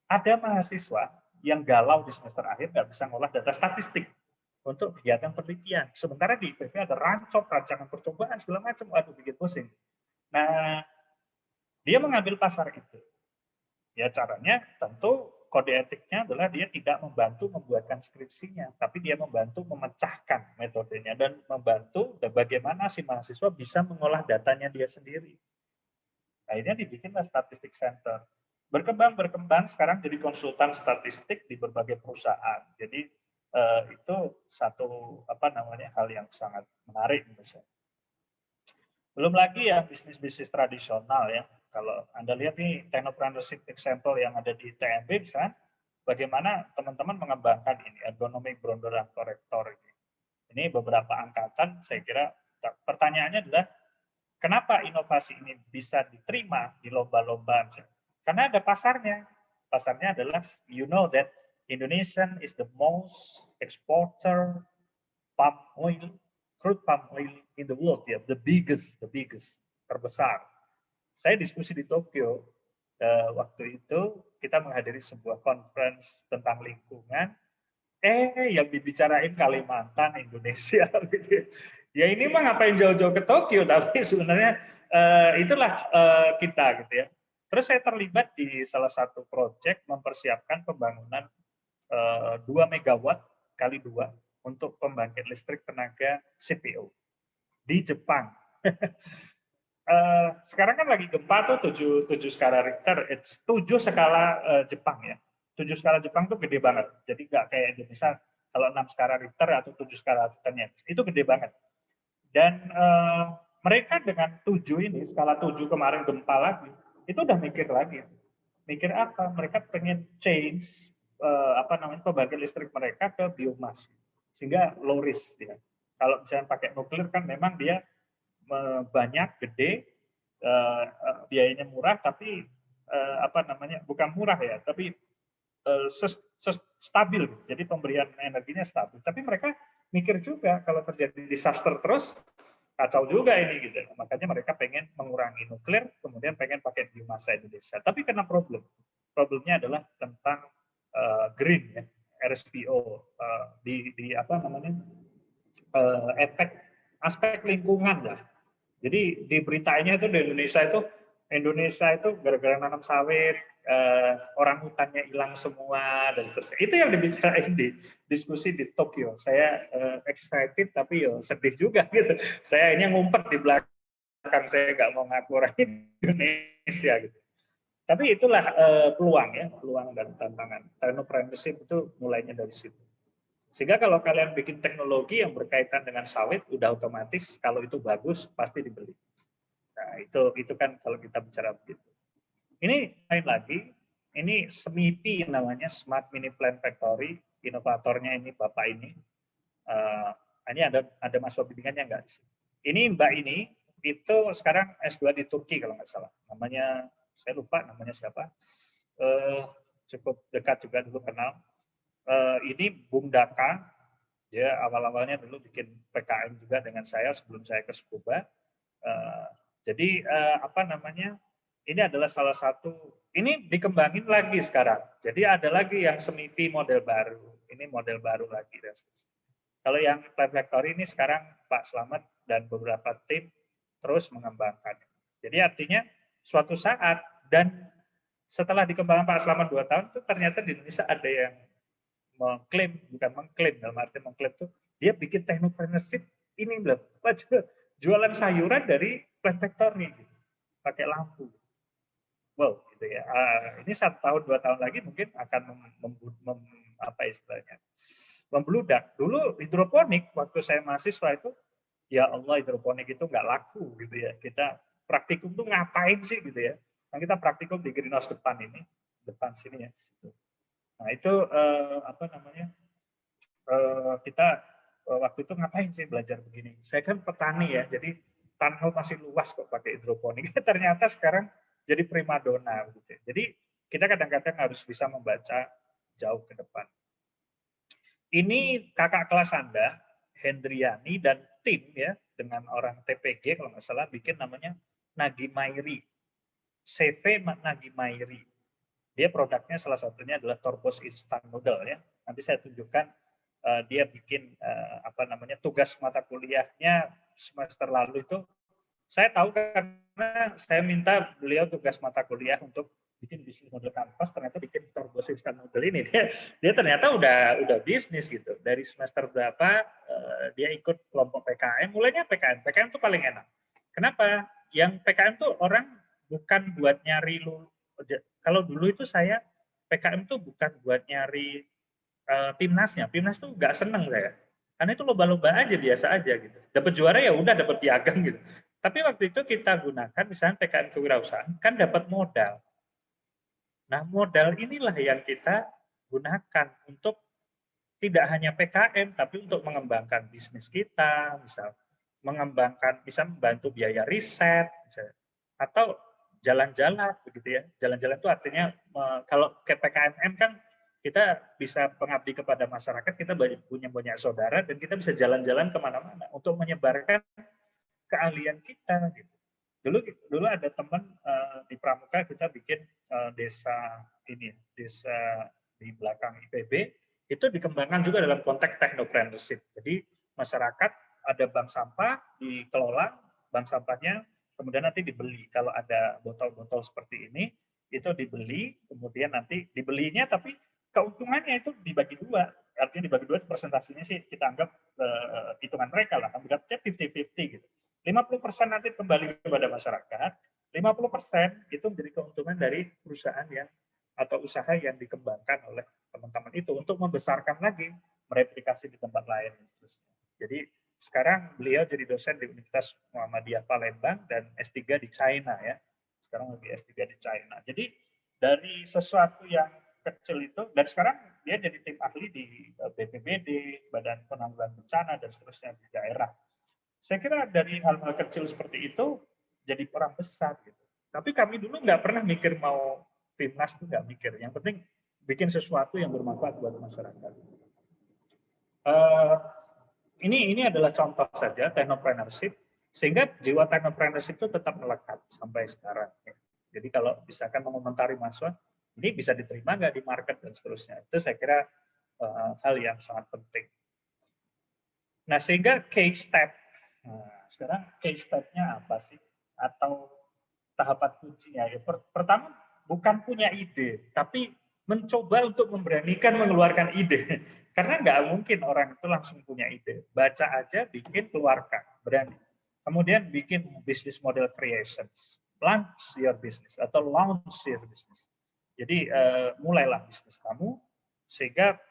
Ada mahasiswa yang galau di semester akhir nggak bisa ngolah data statistik untuk kegiatan penelitian. Sementara di IPB ada rancop, rancangan percobaan, segala macam. Waduh, bikin pusing. Nah, dia mengambil pasar itu. Ya caranya tentu kode etiknya adalah dia tidak membantu membuatkan skripsinya, tapi dia membantu memecahkan metodenya dan membantu bagaimana si mahasiswa bisa mengolah datanya dia sendiri. Akhirnya dibikinlah statistik center. Berkembang sekarang jadi konsultan statistik di berbagai perusahaan. Jadi itu satu hal yang sangat menarik menurut saya. Belum lagi ya bisnis-bisnis tradisional ya. Kalau Anda lihat nih technopreneurship example yang ada di TMB kan, bagaimana teman-teman mengembangkan ini ergonomic boundary corrector ini. Ini beberapa angkatan saya kira pertanyaannya adalah kenapa inovasi ini bisa diterima di lomba-lomba? Karena ada pasarnya. Pasarnya adalah you know that Indonesia is the most exporter palm oil, crude palm oil in the world, ya, the biggest, terbesar. Saya diskusi di Tokyo waktu itu kita menghadiri sebuah conference tentang lingkungan. Yang dibicarain Kalimantan, Indonesia, gitu. Ya ini mah ngapain jauh-jauh ke Tokyo, tapi sebenarnya itulah kita, gitu ya. Terus saya terlibat di salah satu proyek mempersiapkan pembangunan 2 megawatt kali 2 untuk pembangkit listrik tenaga CPO di Jepang. Sekarang kan lagi gempa tuh 7 skala Richter, 7 skala Jepang ya. 7 skala Jepang tuh gede banget. Jadi nggak kayak Indonesia kalau 6 skala Richter atau 7 skala Richternya. Itu gede banget. Dan mereka dengan 7 ini, skala 7 kemarin gempa lagi, itu udah mikir lagi. Mikir apa? Mereka pengen change pembangkit listrik mereka ke biomas. Sehingga low risk ya. Kalau misalnya pakai nuklir kan memang dia banyak, gede, biayanya murah, tapi bukan murah ya, tapi stabil. Jadi pemberian energinya stabil. Tapi mereka mikir juga kalau terjadi disaster terus kacau juga ini gitu. Makanya mereka pengen mengurangi nuklir, kemudian pengen pakai biomasa Indonesia. Tapi kena problem. Problemnya adalah tentang green ya, RSPO efek aspek lingkungan lah. Jadi di beritanya itu di Indonesia itu gara-gara nanam sawit, orang hutannya hilang semua dan seterusnya. Itu yang dibicarain di diskusi di Tokyo. Saya excited tapi sedih juga gitu. Saya ini ngumpet di belakang, saya nggak mau ngaku orang Indonesia gitu. Tapi itulah peluang dan tantangan. Technopreneurship itu mulainya dari situ. Sehingga kalau kalian bikin teknologi yang berkaitan dengan sawit, udah otomatis kalau itu bagus pasti dibeli. Nah, itu kan kalau kita bicara begitu. Ini lain lagi, ini SMIP namanya, Smart Mini Plant Factory, inovatornya ini Bapak ini. Ini ada mahasiswa bimbingannya enggak? Ini Mbak ini, itu sekarang S2 di Turki kalau nggak salah. Namanya, saya lupa namanya siapa. Cukup dekat juga dulu kenal. Ini Bung Daka, dia awal-awalnya dulu bikin PKM juga dengan saya sebelum saya ke Scuba. Jadi ini adalah salah satu, ini dikembangin lagi sekarang. Jadi ada lagi yang SMIP model baru, ini model baru lagi. Kalau yang Plant Factory ini sekarang Pak Slamet dan beberapa tim terus mengembangkan. Jadi artinya suatu saat dan setelah dikembangkan Pak Slamet 2 tahun itu ternyata di Indonesia ada yang dalam arti mengklaim tuh dia bikin technopreneurship ini loh, jualan sayuran dari Plant Factory gitu, pakai lampu. Wow, gitu ya. Ini 1 tahun 2 tahun lagi mungkin akan membludak. Dulu hidroponik waktu saya mahasiswa itu, ya Allah hidroponik itu nggak laku gitu ya. Kita praktikum tuh ngapain sih gitu ya. Nah, kita praktikum di greenhouse depan sini ya. Nah itu kita waktu itu ngapain sih belajar begini? Saya kan petani ya, jadi tanah masih luas kok pakai hidroponik. Ternyata sekarang jadi primadona gitu. Jadi kita kadang-kadang harus bisa membaca jauh ke depan. Ini kakak kelas Anda, Hendriani dan tim ya, dengan orang TPG kalau nggak salah bikin namanya Nagimairi. CV Nagimairi. Dia produknya salah satunya adalah Torbos Instant Noodle ya. Nanti saya tunjukkan dia bikin apa namanya tugas mata kuliahnya semester lalu itu. Saya tahu karena saya minta beliau tugas mata kuliah untuk bikin bisnis model kanvas, ternyata bikin Torbos Instant Noodle ini dia ternyata udah bisnis gitu. Dari semester berapa dia ikut kelompok PKM, mulainya PKM tuh paling enak. Kenapa? Yang PKM tuh orang bukan buat nyari kalau dulu itu saya PKM tuh bukan buat nyari Pimnasnya. Pimnas tuh nggak seneng saya. Karena itu lomba-lomba aja, biasa aja gitu. Dapat juara ya udah, dapat piagam gitu. Tapi waktu itu kita gunakan misalnya PKM kewirausahaan, kan dapat modal. Nah, modal inilah yang kita gunakan untuk tidak hanya PKM, tapi untuk mengembangkan bisnis kita, misal mengembangkan, bisa membantu biaya riset, misalnya. Atau jalan-jalan begitu ya. Jalan-jalan itu artinya kalau ke PKMM kan kita bisa pengabdi kepada masyarakat, kita punya banyak saudara dan kita bisa jalan-jalan kemana-mana untuk menyebarkan keahlian kita. Gitu. Dulu ada teman di Pramuka kita bikin desa ini, desa di belakang IPB itu dikembangkan juga dalam konteks technopreneurship. Jadi masyarakat ada bank sampah dikelola, bank sampahnya kemudian nanti dibeli. Kalau ada botol-botol seperti ini, itu dibeli, kemudian nanti dibelinya tapi keuntungannya itu dibagi dua. Artinya dibagi dua, presentasinya sih kita anggap hitungan mereka lah, anggapnya 50-50 gitu. 50% nanti kembali kepada masyarakat, 50% itu menjadi keuntungan dari perusahaan yang atau usaha yang dikembangkan oleh teman-teman itu untuk membesarkan lagi, mereplikasi di tempat lain. Jadi sekarang beliau jadi dosen di Universitas Muhammadiyah Palembang dan S3 di China ya. Sekarang lagi S3 di China. Jadi dari sesuatu yang kecil itu, dan sekarang dia jadi tim ahli di BPBD, Badan Penanggulangan Bencana, dan seterusnya di daerah. Saya kira dari hal-hal kecil seperti itu jadi orang besar. Gitu. Tapi kami dulu nggak pernah mikir mau Pimnas, itu nggak mikir. Yang penting bikin sesuatu yang bermanfaat buat masyarakat. Ini adalah contoh saja technopreneurship, sehingga jiwa technopreneurship itu tetap melekat sampai sekarang. Jadi kalau misalkan mengomentari mahasiswa, ini bisa diterima nggak di market dan seterusnya. Itu saya kira hal yang sangat penting. Nah, sehingga case step. Nah, sekarang case step-nya apa sih? Atau tahapan kuncinya? Ya, pertama, bukan punya ide, tapi mencoba untuk memberanikan mengeluarkan ide. Karena nggak mungkin orang itu langsung punya ide. Baca aja, bikin, keluarkan. Berani. Kemudian bikin business model creations. Launch your business atau launch your business. Jadi mulailah bisnis kamu sehingga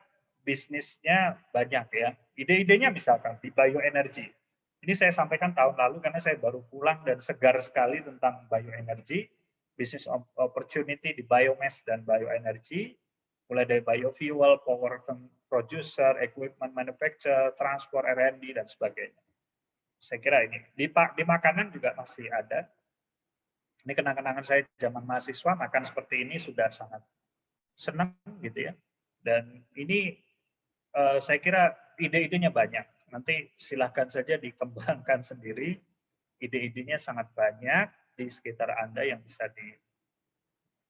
bisnisnya banyak ya. Ide-idenya misalkan di bioenergi. Ini saya sampaikan tahun lalu karena saya baru pulang dan segar sekali tentang bioenergi, business opportunity di biomass dan bioenergi, mulai dari biofuel, power producer, equipment manufacturer, transport, R&D, dan sebagainya. Saya kira ini. Di makanan juga masih ada. Ini kenang-kenangan saya zaman mahasiswa, makan seperti ini sudah sangat senang gitu ya. Dan ini saya kira ide-idenya banyak. Nanti silahkan saja dikembangkan sendiri. Ide-idenya sangat banyak di sekitar Anda yang bisa di...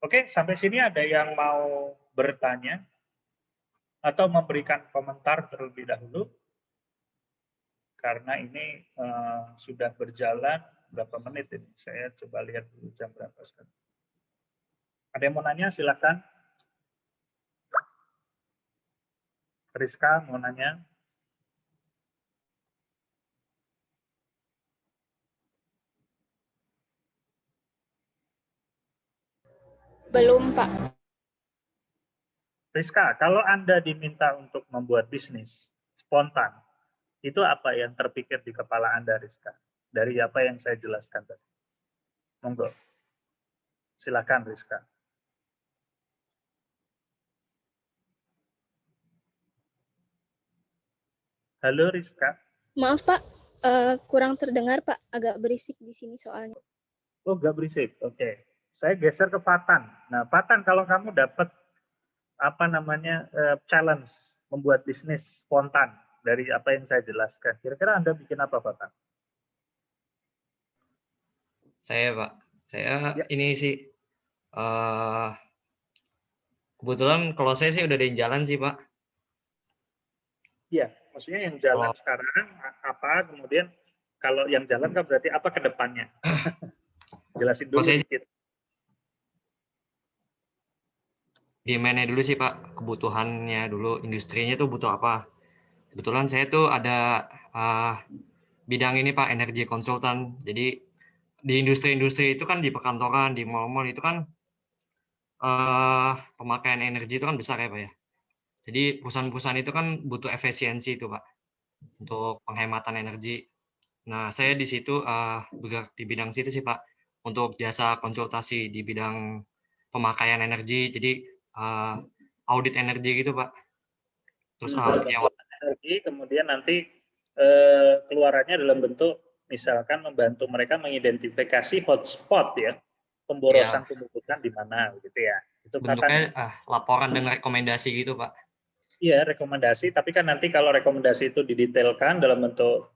Oke, sampai sini ada yang mau bertanya atau memberikan komentar terlebih dahulu? Karena ini sudah berjalan berapa menit ini. Saya coba lihat dulu jam berapa sekarang. Ada yang mau nanya, silakan. Rizka mau nanya. Belum, Pak. Rizka, kalau Anda diminta untuk membuat bisnis spontan, itu apa yang terpikir di kepala Anda, Rizka? Dari apa yang saya jelaskan tadi. Monggo. Silakan, Rizka. Halo, Rizka. Maaf, Pak. Kurang terdengar, Pak. Agak berisik di sini soalnya. Oh, nggak berisik. Oke. Saya geser ke Fatan. Nah, Fatan, kalau kamu dapat apa namanya challenge membuat bisnis spontan dari apa yang saya jelaskan, kira-kira Anda bikin apa, Fatan? Saya, Pak. Saya Ya. ini sih Kebetulan kalau saya sih udah ada yang jalan sih, Pak. Iya, maksudnya yang jalan Kalau sekarang apa, kemudian kalau yang jalan kan berarti apa ke depannya? Jelasin kalau dulu saya sih dikit. demand-nya dulu sih, Pak. Kebutuhannya dulu, industrinya tuh butuh apa. Kebetulan saya tuh ada bidang ini, Pak, energi konsultan. Jadi di industri-industri itu kan, di perkantoran, di mal-mal itu kan pemakaian energi itu kan besar ya, Pak, ya. Jadi perusahaan-perusahaan itu kan butuh efisiensi itu, Pak, untuk penghematan energi. Nah, saya di situ bergerak di bidang situ sih, Pak, untuk jasa konsultasi di bidang pemakaian energi. Jadi audit energi gitu, Pak. Terus punya Energi, kemudian nanti keluarannya dalam bentuk misalkan membantu mereka mengidentifikasi hotspot ya, ya, pemborosan di mana gitu ya. Itu katanya. bentuknya laporan dan rekomendasi gitu, Pak. Iya, rekomendasi, tapi kan nanti kalau rekomendasi itu didetailkan dalam bentuk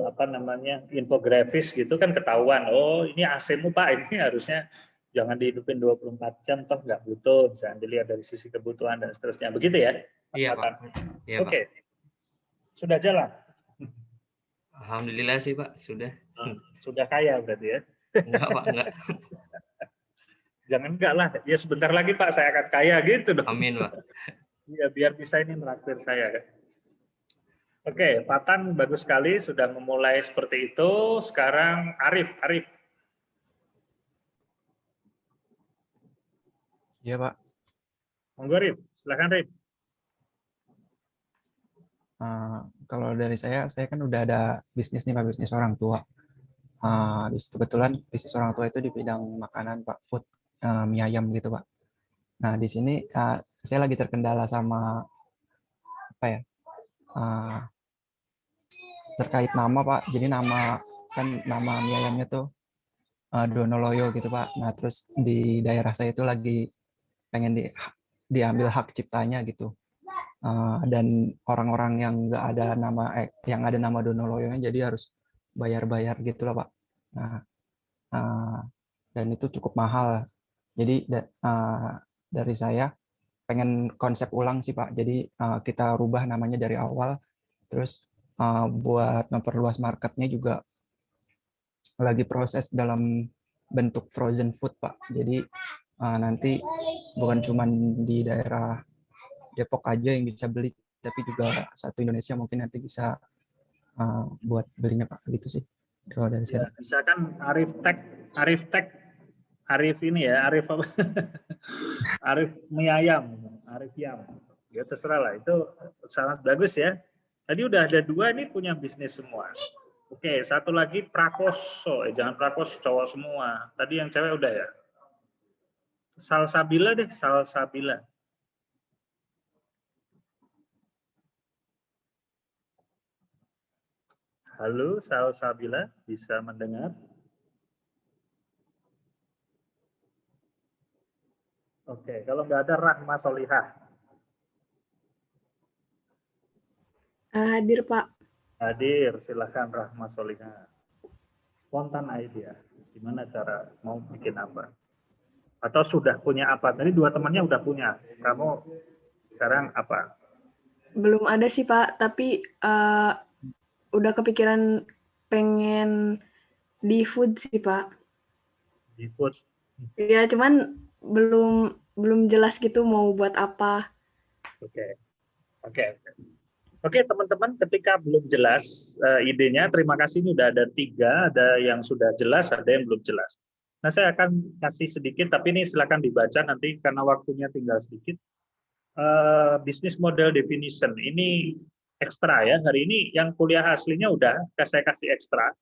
apa namanya, infografis gitu kan ketahuan, oh ini AC-mu Pak, ini harusnya jangan dihidupin 24 jam, toh nggak butuh, misalnya dilihat dari sisi kebutuhan dan seterusnya. Begitu ya, Mas Iya, Pak. Matan? Iya, Pak. Oke, sudah jalan? Alhamdulillah sih, Pak, sudah. Sudah kaya berarti ya? Enggak, Pak, enggak. Jangan enggak lah, ya sebentar lagi Pak saya akan kaya gitu dong. Amin, Pak. Iya, biar bisa ini menraktir saya kan. Oke, Patan bagus sekali sudah memulai seperti itu. Sekarang Arif. Iya, Pak. Monggo Rif, silakan Rif. Kalau dari saya kan udah ada bisnis nih, Pak, bisnis orang tua. Kebetulan bisnis orang tua itu di bidang makanan, Pak, food, mie ayam gitu, Pak. Nah, di sini saya lagi terkendala sama apa ya? Terkait nama, Pak. Jadi nama mie ayamnya tuh Donoloyo gitu, Pak. Nah, terus di daerah saya itu lagi pengen diambil hak ciptanya gitu. Dan orang-orang yang nggak ada yang ada nama Donoloyo-nya jadi harus bayar-bayar gitu loh, Pak. Nah, dan itu cukup mahal. Jadi dari saya pengen konsep ulang sih, Pak. Jadi kita rubah namanya dari awal. Terus buat memperluas marketnya juga lagi proses dalam bentuk frozen food, Pak. Jadi nanti bukan cuma di daerah Depok aja yang bisa beli, tapi juga satu Indonesia mungkin nanti bisa buat belinya, Pak. Gitu sih kalau dari Ya, saya. misalkan Arif ini ya, Arif apa? Arif mie ayam, Arif yam. Ya terserah lah, itu sangat bagus ya. Tadi udah ada 2 ini punya bisnis semua. Oke, satu lagi Prakoso. Jangan Prakoso, cowok semua. Tadi yang cewek udah ya. Salsabila deh, Salsabila. Halo, Salsabila, bisa mendengar? Oke, kalau nggak ada Rahma Solihah. Hadir, Pak. Hadir, silakan Rahma Solihah. Spontan idea, gimana cara mau bikin apa? Atau sudah punya apa? Tadi 2 temannya udah punya. Kamu sekarang apa? Belum ada sih, Pak, tapi udah kepikiran pengen di food sih, Pak. Di food. Ya, cuman belum jelas gitu mau buat apa. Oke, teman-teman, ketika belum jelas idenya, terima kasih, ini udah ada 3, ada yang sudah jelas, ada yang belum jelas. Nah, saya akan kasih sedikit, tapi ini silakan dibaca nanti karena waktunya tinggal sedikit. Business model definition, ini ekstra ya, hari ini yang kuliah aslinya udah saya kasih ekstra.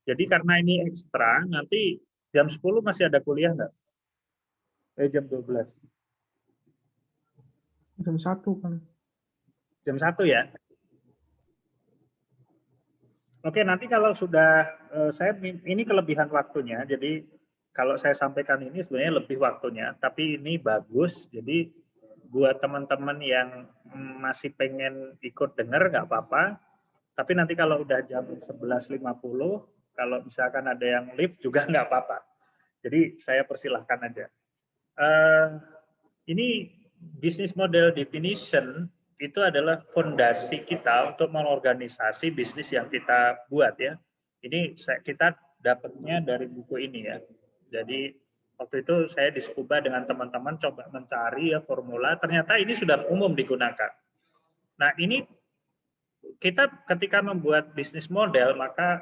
Jadi karena ini ekstra, nanti jam 10 masih ada kuliah nggak? Jam 12. Jam 1 kan. Jam 1 ya. Oke, nanti kalau sudah ini kelebihan waktunya. Jadi kalau saya sampaikan ini sebenarnya lebih waktunya, tapi ini bagus. Jadi buat teman-teman yang masih pengen ikut dengar nggak apa-apa. Tapi nanti kalau udah jam 11.50, kalau misalkan ada yang live juga nggak apa-apa. Jadi saya persilahkan aja. ini business model definition itu adalah fondasi kita untuk mengorganisasi bisnis yang kita buat ya. Ini kita dapatnya dari buku ini ya. Jadi waktu itu saya di Scuba dengan teman-teman coba mencari ya formula, ternyata ini sudah umum digunakan. Nah ini kita ketika membuat bisnis model, maka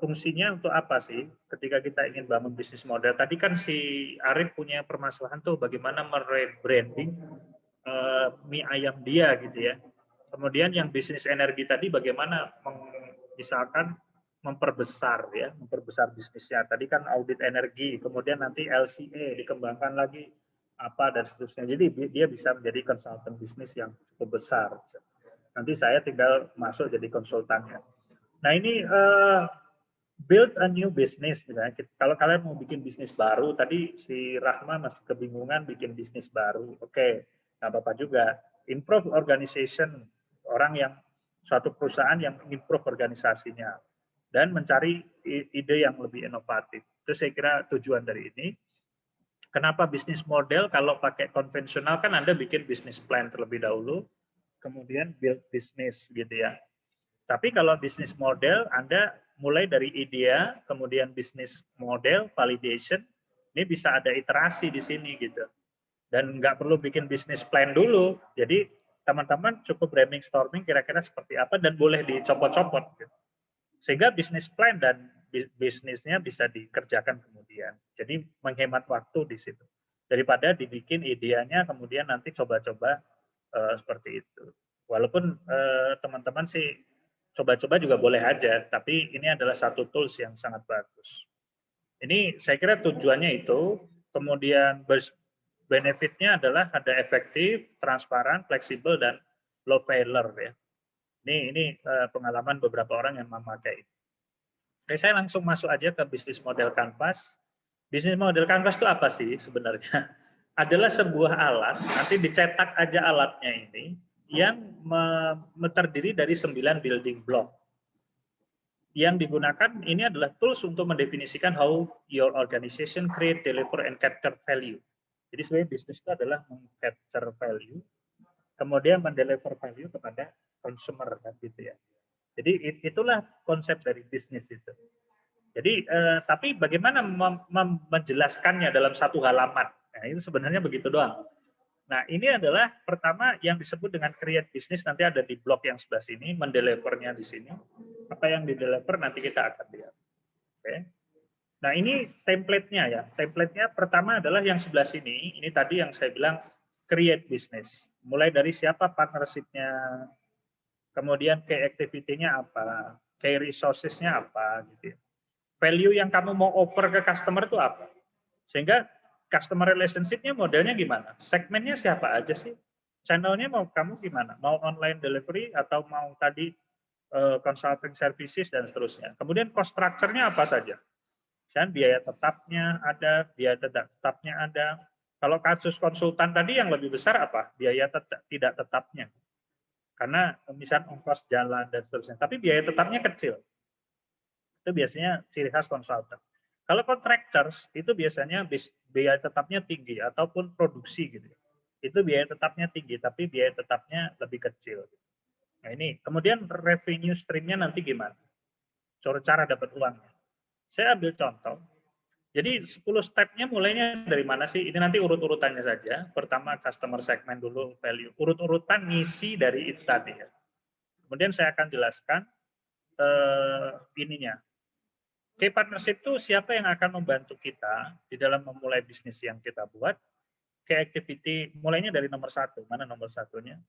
fungsinya untuk apa sih ketika kita ingin bangun bisnis model? Tadi kan si Arif punya permasalahan tuh bagaimana merebranding mie ayam dia gitu ya. Kemudian yang bisnis energi tadi bagaimana misalkan memperbesar bisnisnya. Tadi kan audit energi, kemudian nanti LCA dikembangkan lagi apa dan seterusnya. Jadi dia bisa menjadi konsultan bisnis yang cukup besar. Nanti saya tinggal masuk jadi konsultannya. Nah ini build a new business misalnya. Kalau kalian mau bikin bisnis baru, tadi si Rahma masih kebingungan bikin bisnis baru. Oke, nggak apa-apa juga. Improve organization, orang yang suatu perusahaan yang improve organisasinya dan mencari ide yang lebih inovatif. Itu saya kira tujuan dari ini. Kenapa bisnis model? Kalau pakai konvensional kan Anda bikin bisnis plan terlebih dahulu, kemudian build business gitu ya. Tapi kalau bisnis model, Anda mulai dari ide, kemudian bisnis model, validation, ini bisa ada iterasi di sini gitu. Dan nggak perlu bikin bisnis plan dulu. Jadi teman-teman cukup brainstorming kira-kira seperti apa dan boleh dicopot-copot. Gitu. Sehingga bisnis plan dan bisnisnya bisa dikerjakan kemudian. Jadi menghemat waktu di situ. Daripada dibikin idenya kemudian nanti coba-coba seperti itu. Walaupun teman-teman sih coba-coba juga boleh aja, tapi ini adalah satu tools yang sangat bagus. Ini saya kira tujuannya itu, kemudian benefitnya adalah ada efektif, transparan, fleksibel, dan low failure ya. Ini pengalaman beberapa orang yang memakai. Oke, saya langsung masuk aja ke bisnis model Canvas. Bisnis model Canvas itu apa sih sebenarnya? Adalah sebuah alat, nanti dicetak aja alatnya ini, yang terdiri dari 9 building block. Yang digunakan ini adalah tools untuk mendefinisikan how your organization create, deliver, and capture value. Jadi sebenarnya bisnis itu adalah meng-capture value, kemudian mendeliver value kepada consumer kan gitu ya. Jadi itulah konsep dari bisnis itu. Jadi tapi bagaimana menjelaskannya dalam satu halaman? Nah, itu sebenarnya begitu doang. Nah, ini adalah pertama yang disebut dengan create business, nanti ada di blok yang sebelah sini, mendelivernya di sini. Apa yang dideliver nanti kita akan lihat. Oke. Nah, ini template-nya ya. Template-nya pertama adalah yang sebelah sini. Ini tadi yang saya bilang create business. Mulai dari siapa partnership-nya, kemudian key activity-nya apa, key resources-nya apa, gitu ya. Value yang kamu mau offer ke customer itu apa. Sehingga customer relationship-nya modelnya gimana? Segmennya siapa aja sih? Channel-nya mau kamu gimana? Mau online delivery atau mau tadi consulting services dan seterusnya. Kemudian cost structure-nya apa saja? Dan biaya tetapnya ada, biaya tetapnya ada. Kalau kasus konsultan tadi yang lebih besar apa? Biaya tidak tetapnya. Karena misalnya ongkos jalan dan seterusnya. Tapi biaya tetapnya kecil. Itu biasanya ciri khas konsultan. Kalau contractors itu biasanya biaya tetapnya tinggi ataupun produksi gitu. Itu biaya tetapnya tinggi, tapi biaya tetapnya lebih kecil. Nah ini, kemudian revenue stream-nya nanti gimana? Cara dapat uangnya. Saya ambil contoh. Jadi 10 step-nya mulainya dari mana sih? Ini nanti urut-urutannya saja. Pertama customer segment dulu, value. Urut-urutan ngisi dari itu tadi ya. Kemudian saya akan jelaskan ininya. Key partnership itu siapa yang akan membantu kita di dalam memulai bisnis yang kita buat. Key activity, mulainya dari nomor 1. Mana nomor satunya?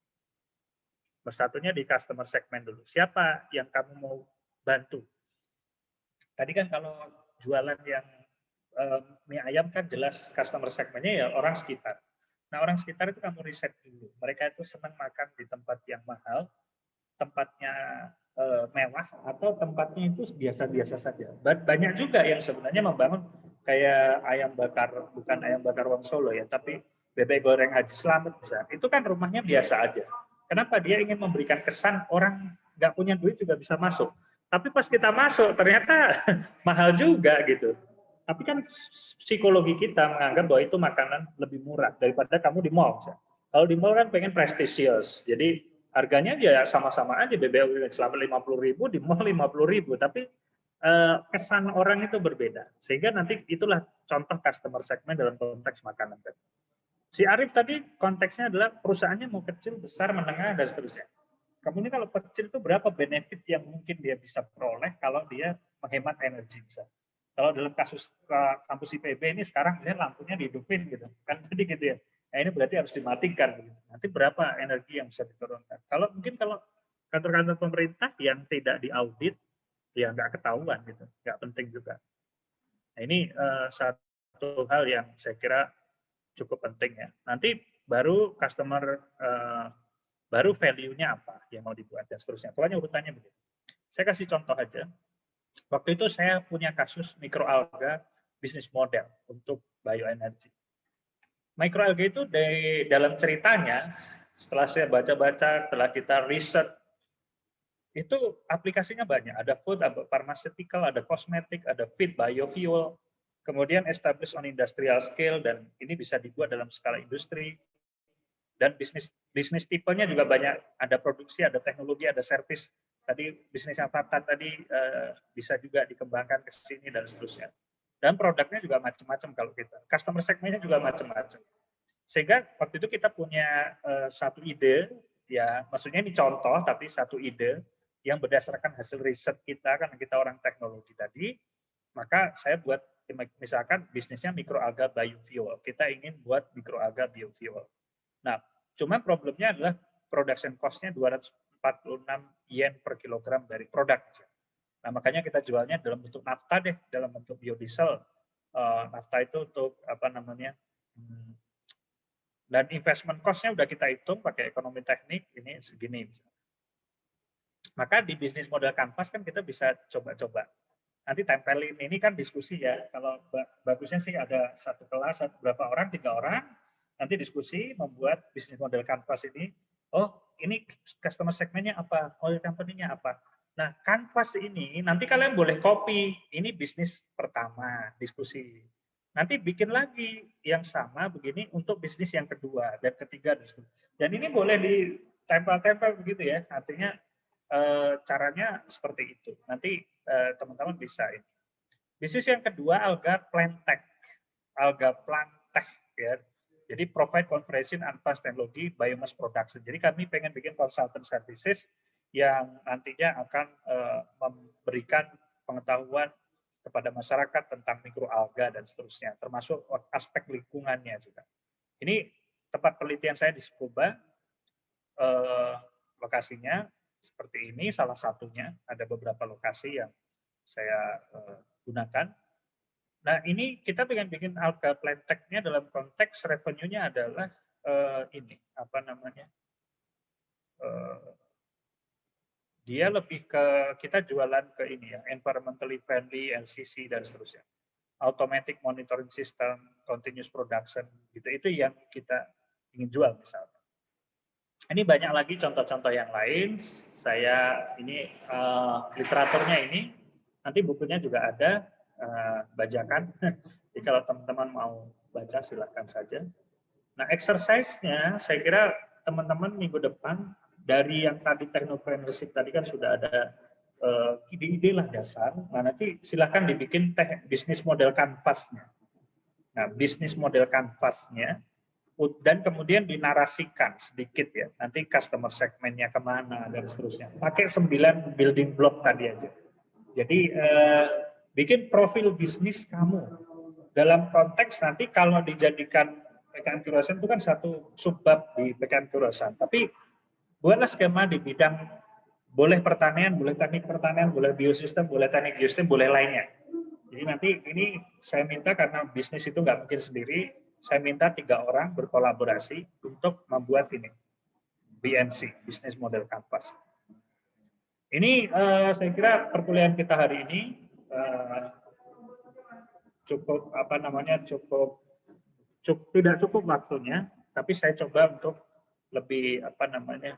Nomor satunya di customer segment dulu. Siapa yang kamu mau bantu? Tadi kan kalau jualan yang mie ayam kan jelas customer segmennya ya orang sekitar. Nah orang sekitar itu kamu riset dulu. Mereka itu senang makan di tempat yang mahal, tempatnya mewah, atau tempatnya itu biasa-biasa saja. Banyak juga yang sebenarnya membangun kayak ayam bakar, bukan ayam bakar Wong Solo ya, tapi bebek goreng Haji Slamet misalnya. Itu kan rumahnya biasa aja. Kenapa? Dia ingin memberikan kesan orang nggak punya duit juga bisa masuk. Tapi pas kita masuk ternyata mahal juga gitu. Tapi kan psikologi kita menganggap bahwa itu makanan lebih murah daripada kamu di mall. Kalau di mall kan pengen prestisius, jadi harganya ya sama-sama aja, BBM selama 50.000, di mall 50.000, tapi kesan orang itu berbeda. Sehingga nanti itulah contoh customer segment dalam konteks makanan. Si Arif tadi konteksnya adalah perusahaannya mau kecil, besar, menengah, dan seterusnya. Kamu ini kalau kecil itu berapa benefit yang mungkin dia bisa peroleh kalau dia menghemat energi bisa. Kalau dalam kasus kampus IPB ini sekarang misalnya lampunya dihidupin gitu, kan tadi gitu ya. Nah, ini berarti harus dimatikan. Gitu. Nanti berapa energi yang bisa diturunkan? Kalau kantor-kantor pemerintah yang tidak diaudit, ya nggak ketahuan gitu, nggak penting juga. Nah, ini satu hal yang saya kira cukup penting ya. Nanti baru customer, baru value-nya apa yang mau dibuat dan seterusnya. Pokoknya urutannya begitu. Saya kasih contoh aja. Waktu itu saya punya kasus mikroalga bisnis model untuk bioenergi. Mikroalga itu dalam ceritanya, setelah saya baca-baca, setelah kita riset, itu aplikasinya banyak. Ada food, ada pharmaceutical, ada kosmetik, ada feed, biofuel, kemudian established on industrial scale, dan ini bisa dibuat dalam skala industri. Dan bisnis tipenya juga banyak, ada produksi, ada teknologi, ada service. Tadi bisnis avatar tadi bisa juga dikembangkan ke sini dan seterusnya. Dan produknya juga macam-macam kalau kita. Customer segmentnya juga macam-macam. Sehingga waktu itu kita punya satu ide, ya maksudnya ini contoh, tapi satu ide yang berdasarkan hasil riset kita, karena kita orang teknologi tadi, maka saya buat misalkan bisnisnya mikroalga biofuel. Kita ingin buat mikroalga biofuel. Nah, cuma problemnya adalah production cost-nya 246 yen per kilogram dari produk. Nah, makanya kita jualnya dalam bentuk nafta deh, dalam bentuk biodiesel. Nafta itu untuk apa namanya? Dan investment cost-nya udah kita hitung pakai ekonomi teknik, ini segini. Maka di bisnis model kanvas kan kita bisa coba-coba. Nanti tempelin, ini kan diskusi ya. Kalau bagusnya sih ada satu kelas, berapa orang, 3 orang, nanti diskusi membuat bisnis model kanvas ini. Oh, ini customer segmennya apa, oil company-nya apa. Nah, kanvas ini nanti kalian boleh copy. Ini bisnis pertama, diskusi. Nanti bikin lagi yang sama begini untuk bisnis yang kedua dan ketiga. Dan ini boleh ditempel-tempel begitu ya. Artinya caranya seperti itu. Nanti teman-teman bisa ini. Bisnis yang kedua, alga plantech. Alga plantech ya. Jadi provide conversion advanced technology biomass production. Jadi kami pengen bikin consultant services yang nantinya akan memberikan pengetahuan kepada masyarakat tentang mikroalga dan seterusnya, termasuk aspek lingkungannya juga. Ini tempat penelitian saya di Tsukuba, lokasinya seperti ini, salah satunya, ada beberapa lokasi yang saya gunakan. Nah, ini kita pengen bikin alga plantech-nya dalam konteks revenue-nya adalah ini, apa namanya, dia lebih ke, kita jualan ke ini ya, environmentally friendly, LCC, dan seterusnya. Automatic monitoring system, continuous production, gitu. Itu yang kita ingin jual misalnya. Ini banyak lagi contoh-contoh yang lain. Saya, ini literaturnya ini, nanti bukunya juga ada, bajakan. Jadi kalau teman-teman mau baca silahkan saja. Nah, exercise-nya saya kira teman-teman minggu depan dari yang tadi technopreneurship tadi kan sudah ada ide-ide lah dasar. Nah, nanti silahkan dibikin bisnis model kanvasnya. Nah, bisnis model kanvasnya dan kemudian dinarasikan sedikit ya. Nanti customer segmentnya kemana dan seterusnya. Pakai 9 building block tadi aja. Jadi bikin profil bisnis kamu dalam konteks nanti kalau dijadikan PKN Kewirawirausahaan itu kan satu subbab di PKN Kewirawirausahaan, tapi buatlah skema di bidang boleh pertanian, boleh teknik pertanian, boleh biosistem, boleh teknik biosistem, boleh lainnya. Jadi nanti ini saya minta karena bisnis itu nggak mungkin sendiri, saya minta 3 orang berkolaborasi untuk membuat ini BMC, Business Model Canvas. Ini saya kira perkuliahan kita hari ini cukup apa namanya tidak cukup waktunya, tapi saya coba untuk lebih apa namanya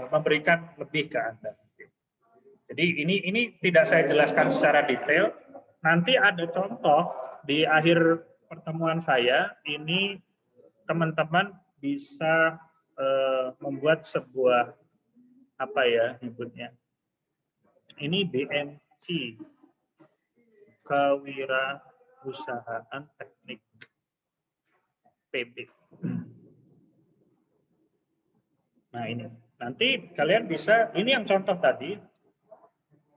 memberikan lebih ke Anda. Jadi ini tidak saya jelaskan secara detail. nanti ada contoh di akhir pertemuan saya, ini teman-teman bisa membuat sebuah apa ya nyebutnya. Ini BMC, Kewirausahaan Teknik PB. Nah ini, nanti kalian bisa, ini yang contoh tadi,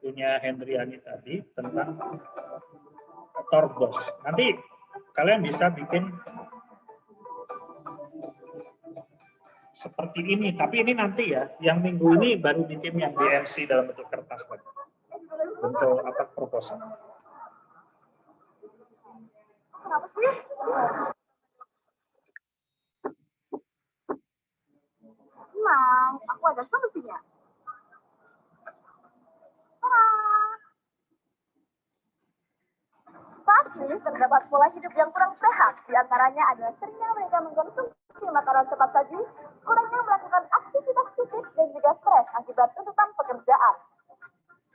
punya Hendriani tadi, tentang Torbos. Nanti kalian bisa bikin seperti ini, tapi ini nanti ya, yang minggu ini baru bikin yang BMC dalam bentuk kertas tadi. Bentuk apa proposal. Kenapa sih? Tenang, aku ada solusinya. Saat ini terdapat pola hidup yang kurang sehat. Di antaranya adalah seringnya mereka mengkonsumsi makanan cepat saji, kurangnya melakukan aktivitas fisik, dan juga stres akibat tuntutan pekerjaan.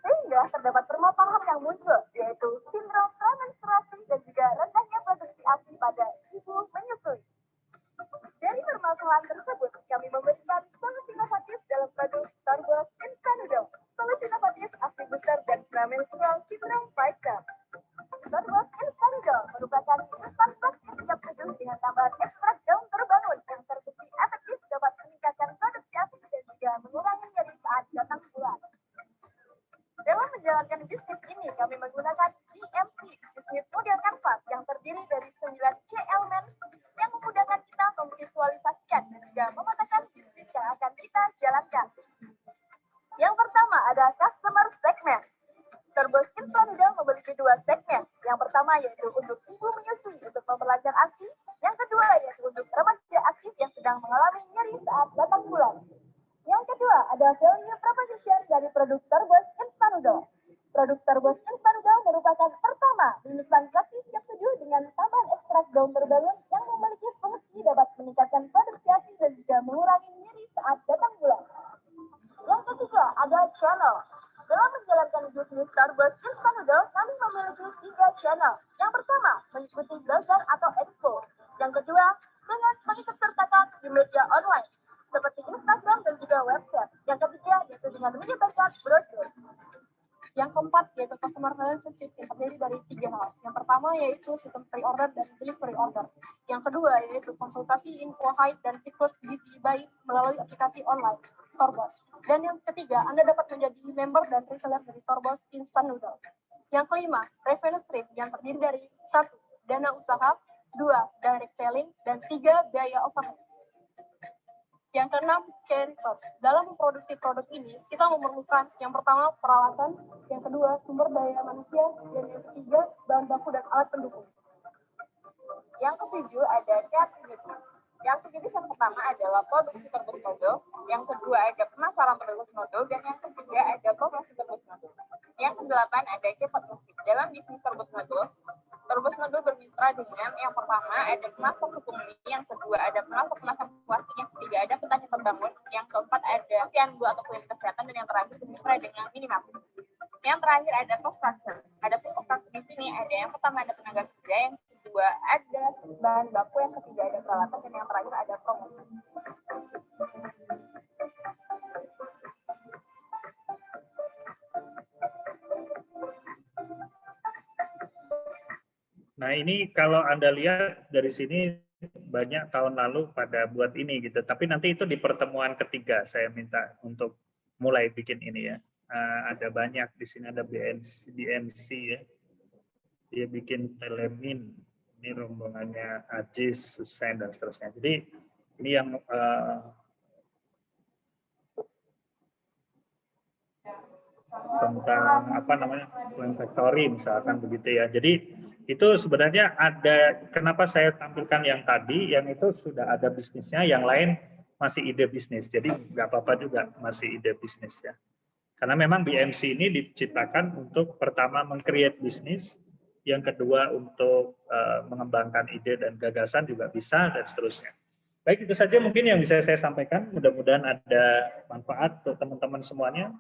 Sehingga terdapat permasalahan yang muncul, yaitu sindrom premenstruasi dan juga rendahnya produksi ASI pada ibu menyusui. Dari permasalahan tersebut, kami memberikan solusi inovatif dalam produk Torbos Instant Noodle. Solusi inovatif ASI booster dan premenstrual sindrom 5 Torbos Instant Noodle merupakan instan plastik siap seduh dengan tambahan ekstrak daun terbangun yang terbukti efektif dapat meningkatkan produksi ASI dan juga mengurangi nyeri saat datang bulan. Dalam menjalankan bisnis ini, kami menggunakan BMC, Business Model Canvas, yang terdiri dari 9 key element yang memudahkan kita memvisualisasikan dan juga memetakan bisnis yang akan kita jalankan. Yang pertama ada customer segment. Torbos Instant Noodle memiliki 2 segmen. Yang pertama yaitu untuk ibu menyusui untuk memperlancar ASI. Yang kedua yaitu untuk remaja aktif yang sedang mengalami nyeri saat datang bulan. Yang kedua ada value proposition dari produk Torbos Instant Noodle. Produk Torbos Instant Noodle merupakan pertama instan plastik siap seduh dengan tambahan ekstrak daun terbangun yang memiliki fungsi dapat meningkatkan produksi ASI dan juga mengurangi nyeri saat datang bulan. Yang ketiga ada channel. Dalam menjalankan bisnis Torbos Instant Noodle, kami memiliki 3 channel. Yang pertama, mengikuti blogger atau expo. Yang kedua, dengan mengikut sertakan di media online, seperti Instagram dan juga website. Yang ketiga, yaitu dengan menyebarkan brosur. Yang keempat, yaitu customer relationship yang terdiri dari 3 hal. Yang pertama, yaitu sistem pre-order dan delivery order. Yang kedua, yaitu konsultasi info high dan siklus gizi baik melalui aplikasi online Torbos. Dan yang ketiga, Anda dapat menjadi member dan reseller dari Torbos Instant Noodle. Yang kelima, revenue stream yang terdiri dari 1. Dana usaha, 2. Direct selling, dan 3. Biaya overhead. Yang keenam, care resource. Dalam memproduksi produk ini, kita memerlukan yang pertama peralatan, yang kedua sumber daya manusia, dan yang ketiga bahan baku dan alat pendukung. Yang ketujuh ada creativity. Yang ketujuh yang pertama adalah produksi Torbos Noodle, yang kedua ada pemasaran Torbos Noodle, dan yang ketiga ada promosi Torbos Noodle. Yang kedelapan ada key partnership. Dalam bisnis Torbos Noodle bermitra dengan yang pertama ada pemasok hukum mie, yang kedua ada pemasok kemasan plastik, yang ketiga ada petani terbangun, yang keempat ada Sianbu atau kulit kesehatan, dan yang terakhir bermitra dengan minimarket. Yang terakhir ada cost structure. Ada cost structure di sini ada yang pertama ada tenaga kerja, yang kedua ada bahan baku, yang ketiga ada peralatan, dan yang terakhir ada promosi. Nah ini kalau Anda lihat dari sini banyak tahun lalu pada buat ini gitu. Tapi nanti itu di pertemuan ketiga saya minta untuk mulai bikin ini ya. Ada banyak di sini ada BMC ya. Dia bikin telemin. Ini rombongannya Ajis, Susen dan seterusnya. Jadi ini yang tentang apa namanya plan factory misalkan begitu ya. Jadi itu sebenarnya ada, kenapa saya tampilkan yang tadi, yang itu sudah ada bisnisnya, yang lain masih ide bisnis. Jadi nggak apa-apa juga masih ide bisnis ya. Karena memang BMC ini diciptakan untuk pertama meng-create bisnis, yang kedua untuk mengembangkan ide dan gagasan juga bisa, dan seterusnya. Baik, itu saja mungkin yang bisa saya sampaikan. Mudah-mudahan ada manfaat untuk teman-teman semuanya.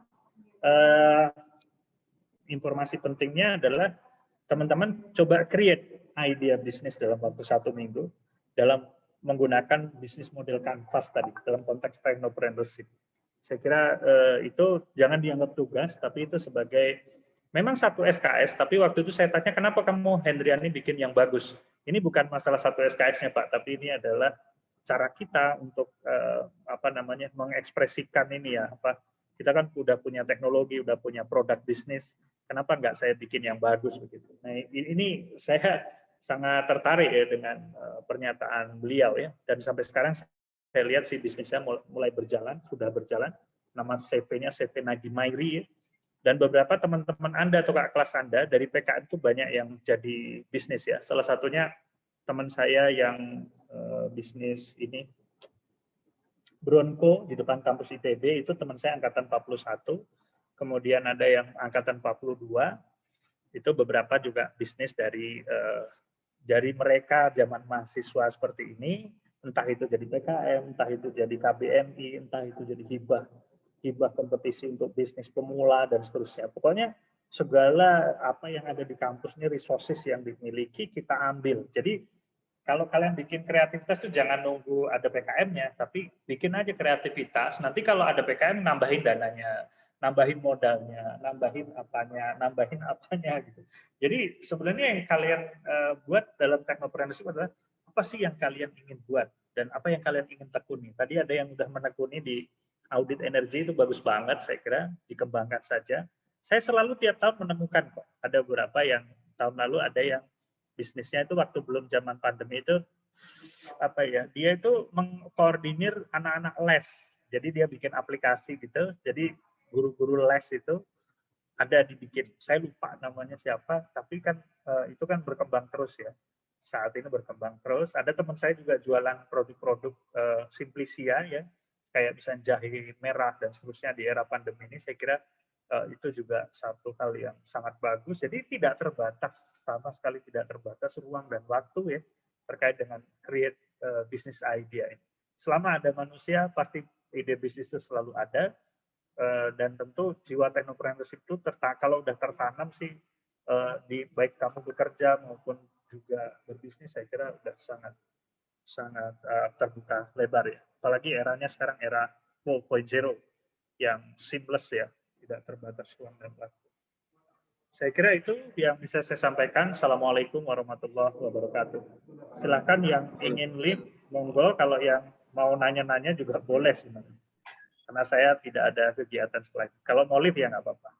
Informasi pentingnya adalah teman-teman coba create idea bisnis dalam waktu 1 minggu dalam menggunakan bisnis model Canvas tadi dalam konteks technopreneurship. Saya kira itu jangan dianggap tugas, tapi itu sebagai memang satu SKS. Tapi waktu itu saya tanya, kenapa kamu Hendriani bikin yang bagus? Ini bukan masalah satu SKS-nya Pak, tapi ini adalah cara kita untuk mengekspresikan ini ya. Kita kan udah punya teknologi, udah punya produk bisnis. Kenapa nggak saya bikin yang bagus begitu? Nah ini saya sangat tertarik ya dengan pernyataan beliau ya. Dan sampai sekarang saya lihat si bisnisnya mulai berjalan, sudah berjalan. Nama CV-nya CV Nagi Mairi ya. Dan beberapa teman-teman Anda atau kakak kelas Anda dari PKN itu banyak yang jadi bisnis ya. Salah satunya teman saya yang bisnis ini Bronco di depan kampus ITB itu teman saya angkatan 41. Kemudian ada yang angkatan 42. Itu beberapa juga bisnis dari mereka zaman mahasiswa seperti ini, entah itu jadi PKM, entah itu jadi KBMI, entah itu jadi hibah kompetisi untuk bisnis pemula dan seterusnya. Pokoknya segala apa yang ada di kampus ini resources yang dimiliki kita ambil. Jadi kalau kalian bikin kreativitas itu jangan nunggu ada PKM-nya, tapi bikin aja kreativitas. Nanti kalau ada PKM nambahin dananya, nambahin modalnya, nambahin apanya gitu. Jadi sebenarnya yang kalian buat dalam technopreneurship adalah apa sih yang kalian ingin buat dan apa yang kalian ingin tekuni. Tadi ada yang udah menekuni di audit energi itu bagus banget, saya kira dikembangkan saja. Saya selalu tiap tahun menemukan kok. Ada beberapa yang tahun lalu ada yang bisnisnya itu waktu belum zaman pandemi itu dia itu mengkoordinir anak-anak les. Jadi dia bikin aplikasi gitu. Jadi guru-guru les itu ada dibikin. Saya lupa namanya siapa, tapi kan itu kan berkembang terus ya. Saat ini berkembang terus. Ada teman saya juga jualan produk-produk Simplicia ya, kayak misalnya jahe merah dan seterusnya di era pandemi ini. Saya kira itu juga satu hal yang sangat bagus. Jadi tidak terbatas, sama sekali tidak terbatas ruang dan waktu ya terkait dengan create business idea ini. Selama ada manusia, pasti ide bisnis itu selalu ada. Dan tentu jiwa technopreneurship itu kalau udah tertanam sih di baik kamu bekerja maupun juga berbisnis, saya kira udah sangat terbuka lebar ya. Apalagi eranya sekarang era 4.0 yang seamless ya, tidak terbatas ruang dan waktu. Saya kira itu yang bisa saya sampaikan. Assalamualaikum warahmatullahi wabarakatuh. Silakan yang ingin live, monggo. Kalau yang mau nanya-nanya juga boleh sebenarnya. Karena saya tidak ada kegiatan selain. Kalau mau live ya nggak apa-apa.